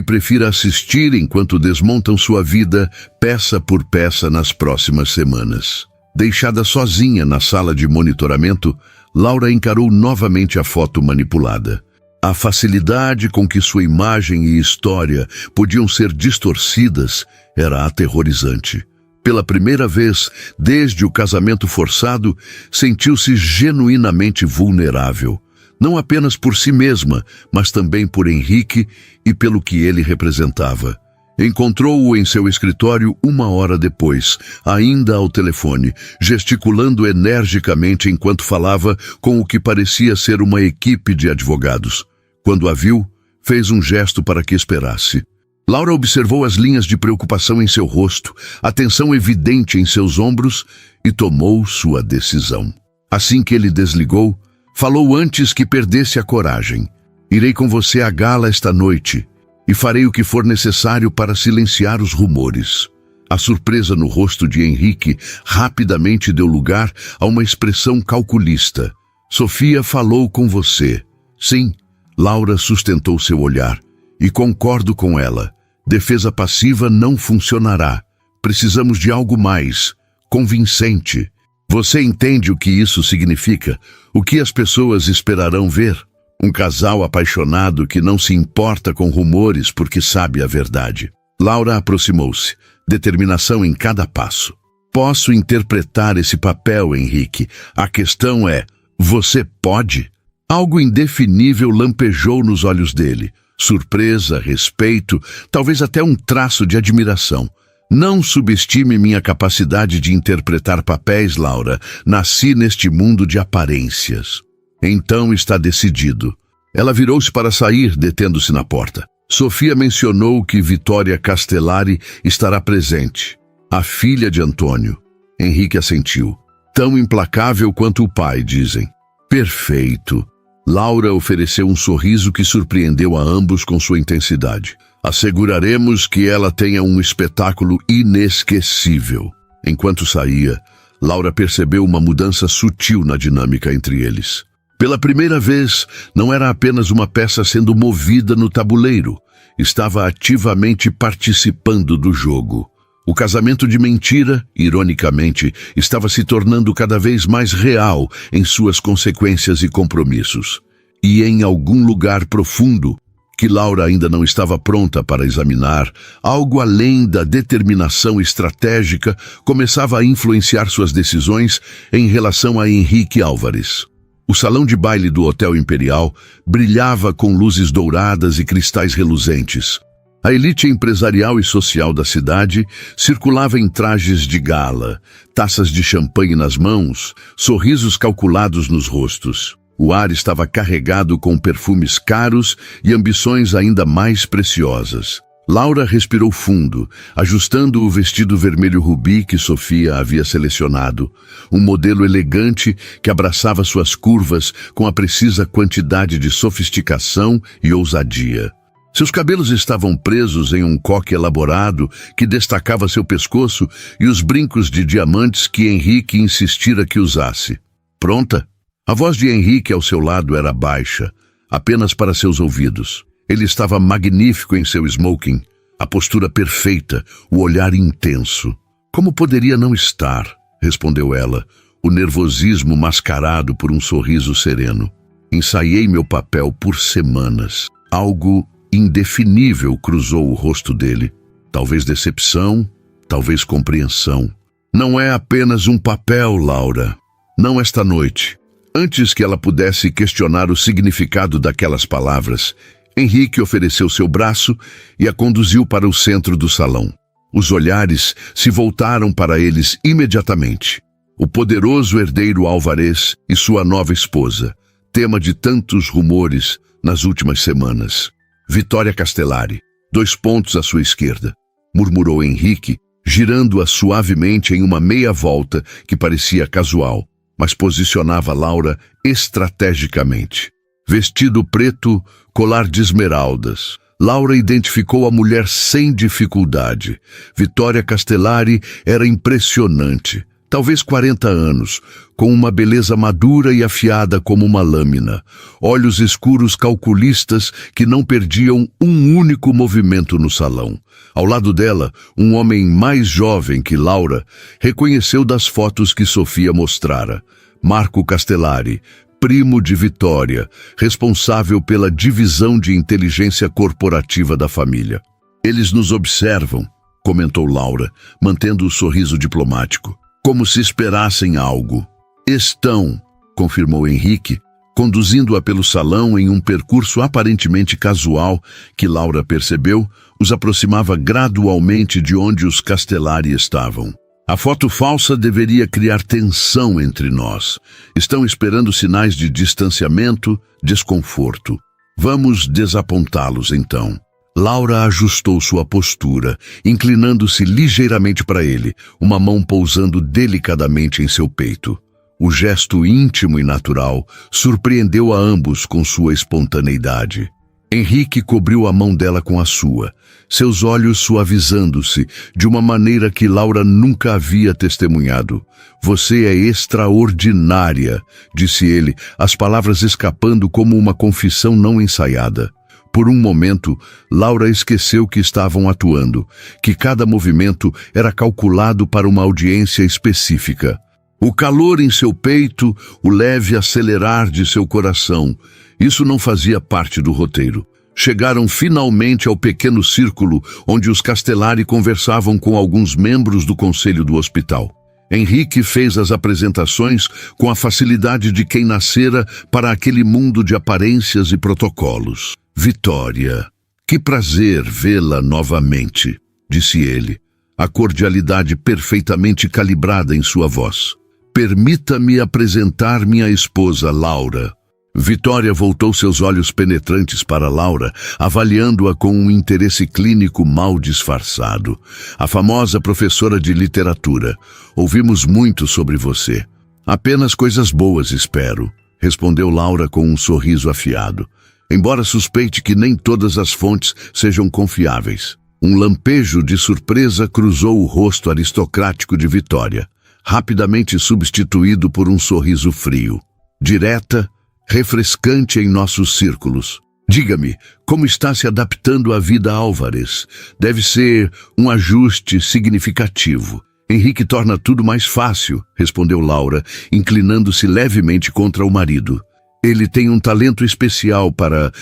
prefira assistir enquanto desmontam sua vida, peça por peça nas próximas semanas. Deixada sozinha na sala de monitoramento, Laura encarou novamente a foto manipulada. A facilidade com que sua imagem e história podiam ser distorcidas era aterrorizante. Pela primeira vez, desde o casamento forçado, sentiu-se genuinamente vulnerável. Não apenas por si mesma, mas também por Henrique e pelo que ele representava. Encontrou-o em seu escritório 1 hora depois, ainda ao telefone, gesticulando energicamente enquanto falava com o que parecia ser uma equipe de advogados. Quando a viu, fez um gesto para que esperasse. Laura observou as linhas de preocupação em seu rosto, a tensão evidente em seus ombros e tomou sua decisão. Assim que ele desligou, falou antes que perdesse a coragem. Irei com você à gala esta noite e farei o que for necessário para silenciar os rumores. A surpresa no rosto de Henrique rapidamente deu lugar a uma expressão calculista. Sofia falou com você. Sim, Laura sustentou seu olhar. E concordo com ela. Defesa passiva não funcionará. Precisamos de algo mais convincente. Você entende o que isso significa? O que as pessoas esperarão ver? Um casal apaixonado que não se importa com rumores porque sabe a verdade. Laura aproximou-se, determinação em cada passo. Posso interpretar esse papel, Henrique. A questão é, você pode? Algo indefinível lampejou nos olhos dele. Surpresa, respeito, talvez até um traço de admiração. Não subestime minha capacidade de interpretar papéis, Laura. Nasci neste mundo de aparências. Então está decidido. Ela virou-se para sair, detendo-se na porta. Sofia mencionou que Vitória Castellari estará presente. A filha de Antônio. Henrique assentiu. Tão implacável quanto o pai, dizem. Perfeito. Laura ofereceu um sorriso que surpreendeu a ambos com sua intensidade. Asseguraremos que ela tenha um espetáculo inesquecível. Enquanto saía, Laura percebeu uma mudança sutil na dinâmica entre eles. Pela primeira vez, não era apenas uma peça sendo movida no tabuleiro. Estava ativamente participando do jogo. O casamento de mentira, ironicamente, estava se tornando cada vez mais real em suas consequências e compromissos. E em algum lugar profundo, que Laura ainda não estava pronta para examinar, algo além da determinação estratégica começava a influenciar suas decisões em relação a Henrique Álvarez. O salão de baile do Hotel Imperial brilhava com luzes douradas e cristais reluzentes. A elite empresarial e social da cidade circulava em trajes de gala, taças de champanhe nas mãos, sorrisos calculados nos rostos. O ar estava carregado com perfumes caros e ambições ainda mais preciosas. Laura respirou fundo, ajustando o vestido vermelho rubi que Sofia havia selecionado, um modelo elegante que abraçava suas curvas com a precisa quantidade de sofisticação e ousadia. Seus cabelos estavam presos em um coque elaborado que destacava seu pescoço e os brincos de diamantes que Henrique insistira que usasse. Pronta? A voz de Henrique ao seu lado era baixa, apenas para seus ouvidos. Ele estava magnífico em seu smoking, a postura perfeita, o olhar intenso. Como poderia não estar? Respondeu ela, o nervosismo mascarado por um sorriso sereno. Ensaiei meu papel por semanas. Algo indefinível cruzou o rosto dele. Talvez decepção, talvez compreensão. Não é apenas um papel, Laura. Não esta noite. Antes que ela pudesse questionar o significado daquelas palavras, Henrique ofereceu seu braço e a conduziu para o centro do salão. Os olhares se voltaram para eles imediatamente. O poderoso herdeiro Álvarez e sua nova esposa, tema de tantos rumores nas últimas semanas. Vitória Castellari, 2 pontos à sua esquerda, murmurou Henrique, girando-a suavemente em uma meia volta que parecia casual, mas posicionava Laura estrategicamente. Vestido preto, colar de esmeraldas. Laura identificou a mulher sem dificuldade. Vitória Castellari era impressionante. Talvez 40 anos, com uma beleza madura e afiada como uma lâmina. Olhos escuros calculistas que não perdiam um único movimento no salão. Ao lado dela, um homem mais jovem que Laura reconheceu das fotos que Sofia mostrara. Marco Castellari, primo de Vitória, responsável pela divisão de inteligência corporativa da família. Eles nos observam, comentou Laura, mantendo o sorriso diplomático, como se esperassem algo. Estão, confirmou Henrique, conduzindo-a pelo salão em um percurso aparentemente casual que Laura percebeu os aproximava gradualmente de onde os Castellari estavam. A foto falsa deveria criar tensão entre nós. Estão esperando sinais de distanciamento, desconforto. Vamos desapontá-los então. Laura ajustou sua postura, inclinando-se ligeiramente para ele, uma mão pousando delicadamente em seu peito. O gesto íntimo e natural surpreendeu a ambos com sua espontaneidade. Henrique cobriu a mão dela com a sua, seus olhos suavizando-se de uma maneira que Laura nunca havia testemunhado. Você é extraordinária, disse ele, as palavras escapando como uma confissão não ensaiada. Por um momento, Laura esqueceu que estavam atuando, que cada movimento era calculado para uma audiência específica. O calor em seu peito, o leve acelerar de seu coração, isso não fazia parte do roteiro. Chegaram finalmente ao pequeno círculo onde os Castellari conversavam com alguns membros do conselho do hospital. Henrique fez as apresentações com a facilidade de quem nascera para aquele mundo de aparências e protocolos. Vitória, que prazer vê-la novamente, disse ele, a cordialidade perfeitamente calibrada em sua voz. Permita-me apresentar minha esposa, Laura. Vitória voltou seus olhos penetrantes para Laura, avaliando-a com um interesse clínico mal disfarçado. A famosa professora de literatura. Ouvimos muito sobre você. Apenas coisas boas, espero, respondeu Laura com um sorriso afiado. Embora suspeite que nem todas as fontes sejam confiáveis. Um lampejo de surpresa cruzou o rosto aristocrático de Vitória, rapidamente substituído por um sorriso frio. Direta, refrescante em nossos círculos. Diga-me, como está se adaptando à vida Álvarez? Deve ser um ajuste significativo. Henrique torna tudo mais fácil, respondeu Laura, inclinando-se levemente contra o marido. Ele tem um talento especial para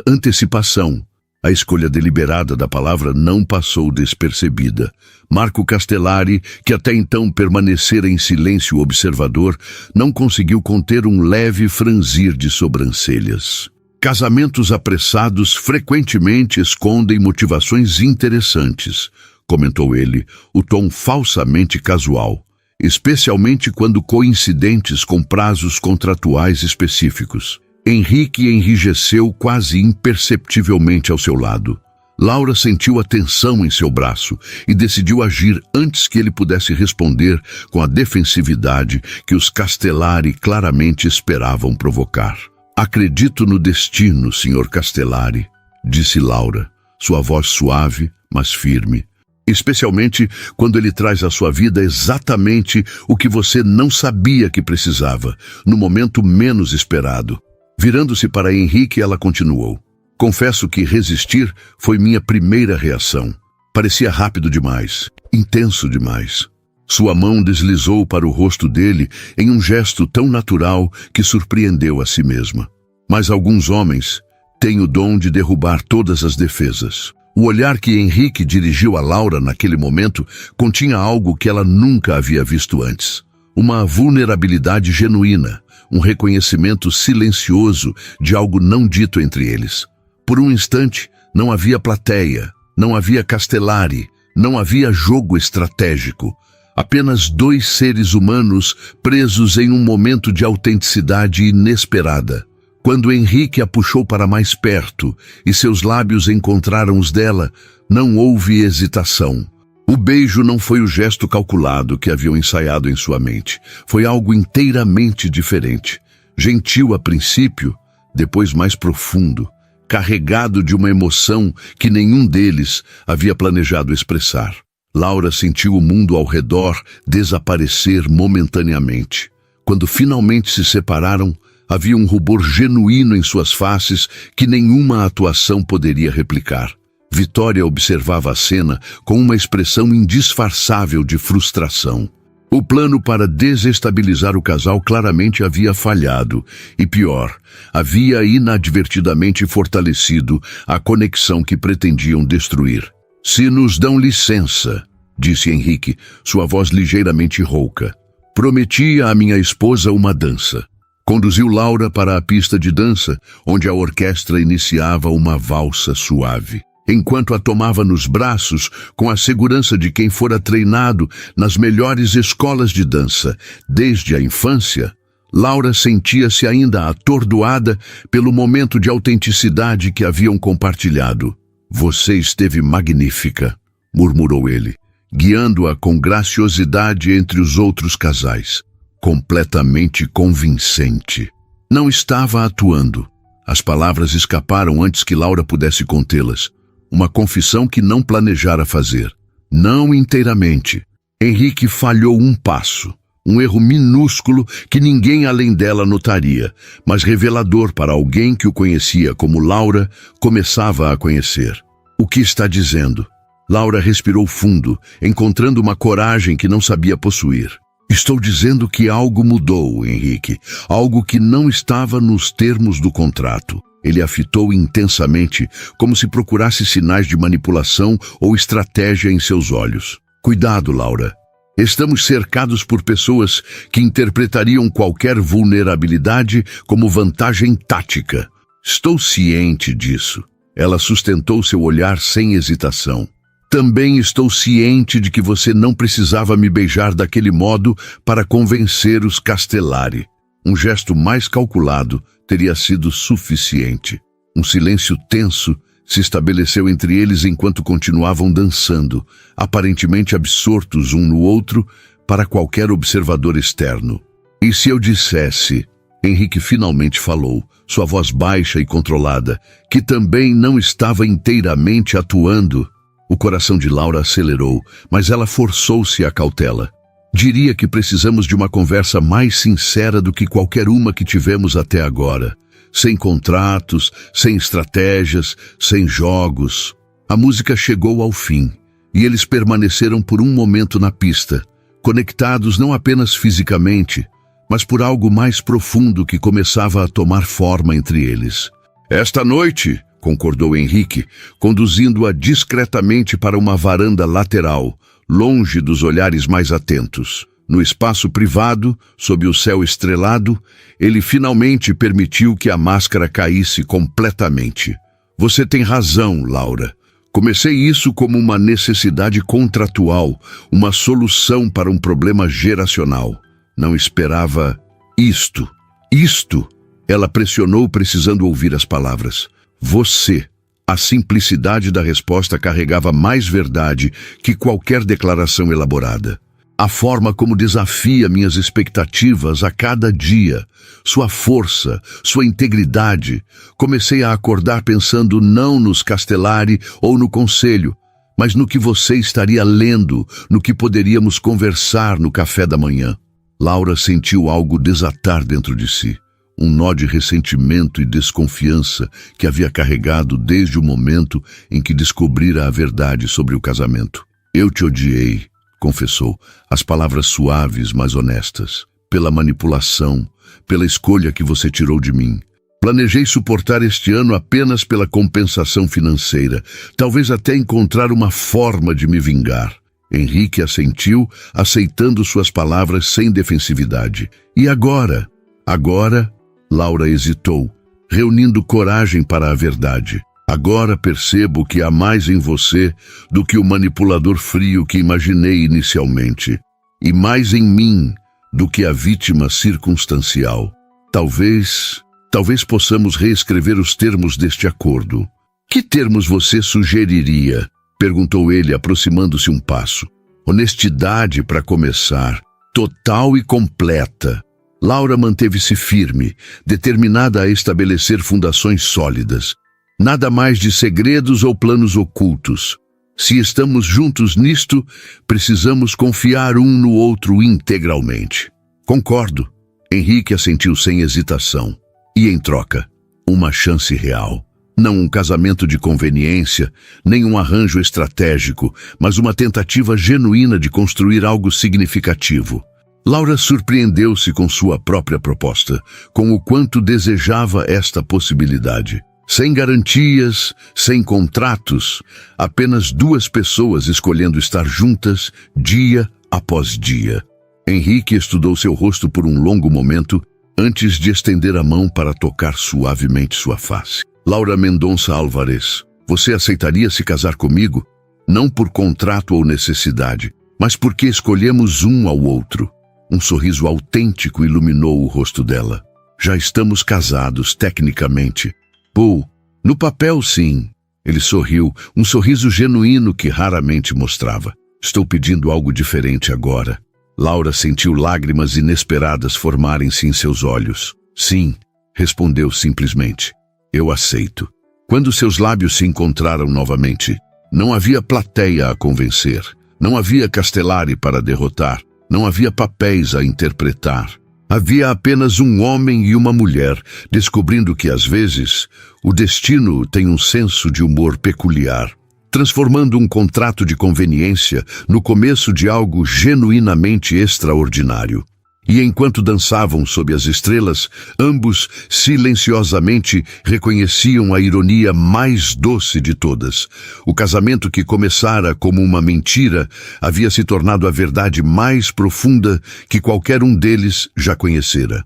antecipação. A escolha deliberada da palavra não passou despercebida. Marco Castellari, que até então permanecera em silêncio observador, não conseguiu conter um leve franzir de sobrancelhas. Casamentos apressados frequentemente escondem motivações interessantes, comentou ele, o tom falsamente casual, especialmente quando coincidentes com prazos contratuais específicos. Henrique enrijeceu quase imperceptivelmente ao seu lado. Laura sentiu a tensão em seu braço e decidiu agir antes que ele pudesse responder com a defensividade que os Castellari claramente esperavam provocar. Acredito no destino, Sr. Castellari, disse Laura, sua voz suave, mas firme. Especialmente quando ele traz à sua vida exatamente o que você não sabia que precisava, no momento menos esperado. Virando-se para Henrique, ela continuou. Confesso que resistir foi minha primeira reação. Parecia rápido demais, intenso demais. Sua mão deslizou para o rosto dele em um gesto tão natural que surpreendeu a si mesma. Mas alguns homens têm o dom de derrubar todas as defesas. O olhar que Henrique dirigiu a Laura naquele momento continha algo que ela nunca havia visto antes. Uma vulnerabilidade genuína, um reconhecimento silencioso de algo não dito entre eles. Por um instante, não havia plateia, não havia Castellari, não havia jogo estratégico. Apenas dois seres humanos presos em um momento de autenticidade inesperada. Quando Henrique a puxou para mais perto e seus lábios encontraram os dela, não houve hesitação. O beijo não foi o gesto calculado que haviam ensaiado em sua mente. Foi algo inteiramente diferente. Gentil a princípio, depois mais profundo, carregado de uma emoção que nenhum deles havia planejado expressar. Laura sentiu o mundo ao redor desaparecer momentaneamente. Quando finalmente se separaram, havia um rubor genuíno em suas faces que nenhuma atuação poderia replicar. Vitória observava a cena com uma expressão indisfarçável de frustração. O plano para desestabilizar o casal claramente havia falhado, e pior, havia inadvertidamente fortalecido a conexão que pretendiam destruir. "Se nos dão licença", disse Henrique, sua voz ligeiramente rouca. "Prometi à minha esposa uma dança." Conduziu Laura para a pista de dança, onde a orquestra iniciava uma valsa suave. Enquanto a tomava nos braços, com a segurança de quem fora treinado nas melhores escolas de dança desde a infância, Laura sentia-se ainda atordoada pelo momento de autenticidade que haviam compartilhado. "Você esteve magnífica", murmurou ele, guiando-a com graciosidade entre os outros casais. Completamente convincente. Não estava atuando. As palavras escaparam antes que Laura pudesse contê-las. Uma confissão que não planejara fazer. Não inteiramente. Henrique falhou um passo. Um erro minúsculo que ninguém além dela notaria, mas revelador para alguém que o conhecia como Laura começava a conhecer. "O que está dizendo?" Laura respirou fundo, encontrando uma coragem que não sabia possuir. "Estou dizendo que algo mudou, Henrique. Algo que não estava nos termos do contrato." Ele a fitou intensamente, como se procurasse sinais de manipulação ou estratégia em seus olhos. "Cuidado, Laura. Estamos cercados por pessoas que interpretariam qualquer vulnerabilidade como vantagem tática. Estou ciente disso." Ela sustentou seu olhar sem hesitação. "Também estou ciente de que você não precisava me beijar daquele modo para convencer os Castellari." Um gesto mais calculado teria sido suficiente. Um silêncio tenso se estabeleceu entre eles enquanto continuavam dançando, aparentemente absortos um no outro para qualquer observador externo. "E se eu dissesse", Henrique finalmente falou, sua voz baixa e controlada, "que também não estava inteiramente atuando?" O coração de Laura acelerou, mas ela forçou-se à cautela. "Diria que precisamos de uma conversa mais sincera do que qualquer uma que tivemos até agora. Sem contratos, sem estratégias, sem jogos." A música chegou ao fim, e eles permaneceram por um momento na pista, conectados não apenas fisicamente, mas por algo mais profundo que começava a tomar forma entre eles. "Esta noite", concordou Henrique, conduzindo-a discretamente para uma varanda lateral, longe dos olhares mais atentos. No espaço privado, sob o céu estrelado, ele finalmente permitiu que a máscara caísse completamente. "Você tem razão, Laura. Comecei isso como uma necessidade contratual, uma solução para um problema geracional. Não esperava isto." "Isto?" Ela pressionou, precisando ouvir as palavras. "Você." A simplicidade da resposta carregava mais verdade que qualquer declaração elaborada. "A forma como desafia minhas expectativas a cada dia, sua força, sua integridade. Comecei a acordar pensando não nos Castellari ou no conselho, mas no que você estaria lendo, no que poderíamos conversar no café da manhã." Laura sentiu algo desatar dentro de si. Um nó de ressentimento e desconfiança que havia carregado desde o momento em que descobrira a verdade sobre o casamento. "Eu te odiei", confessou, as palavras suaves, mas honestas. Pela manipulação, pela escolha que você tirou de mim. Planejei suportar este ano apenas pela compensação financeira, talvez até encontrar uma forma de me vingar. Henrique assentiu, aceitando suas palavras sem defensividade. E agora? Agora, Laura hesitou, reunindo coragem para a verdade. Agora percebo que há mais em você do que o manipulador frio que imaginei inicialmente, e mais em mim do que a vítima circunstancial. Talvez possamos reescrever os termos deste acordo. Que termos você sugeriria? Perguntou ele, aproximando-se um passo. Honestidade para começar, total e completa. Laura manteve-se firme, determinada a estabelecer fundações sólidas. Nada mais de segredos ou planos ocultos. Se estamos juntos nisto, precisamos confiar um no outro integralmente. Concordo. Henrique assentiu sem hesitação. E em troca, uma chance real. Não um casamento de conveniência, nem um arranjo estratégico, mas uma tentativa genuína de construir algo significativo. Laura surpreendeu-se com sua própria proposta, com o quanto desejava esta possibilidade. Sem garantias, sem contratos, apenas duas pessoas escolhendo estar juntas dia após dia. Henrique estudou seu rosto por um longo momento antes de estender a mão para tocar suavemente sua face. Laura Mendonça Álvares, você aceitaria se casar comigo? Não por contrato ou necessidade, mas porque escolhemos um ao outro. Um sorriso autêntico iluminou o rosto dela. Já estamos casados, tecnicamente. Paul, no papel sim. Ele sorriu, um sorriso genuíno que raramente mostrava. Estou pedindo algo diferente agora. Laura sentiu lágrimas inesperadas formarem-se em seus olhos. Sim, respondeu simplesmente. Eu aceito. Quando seus lábios se encontraram novamente, não havia plateia a convencer. Não havia Castellari para derrotar. Não havia papéis a interpretar. Havia apenas um homem e uma mulher, descobrindo que, às vezes, o destino tem um senso de humor peculiar, transformando um contrato de conveniência no começo de algo genuinamente extraordinário. E enquanto dançavam sob as estrelas, ambos silenciosamente reconheciam a ironia mais doce de todas. O casamento que começara como uma mentira havia se tornado a verdade mais profunda que qualquer um deles já conhecera.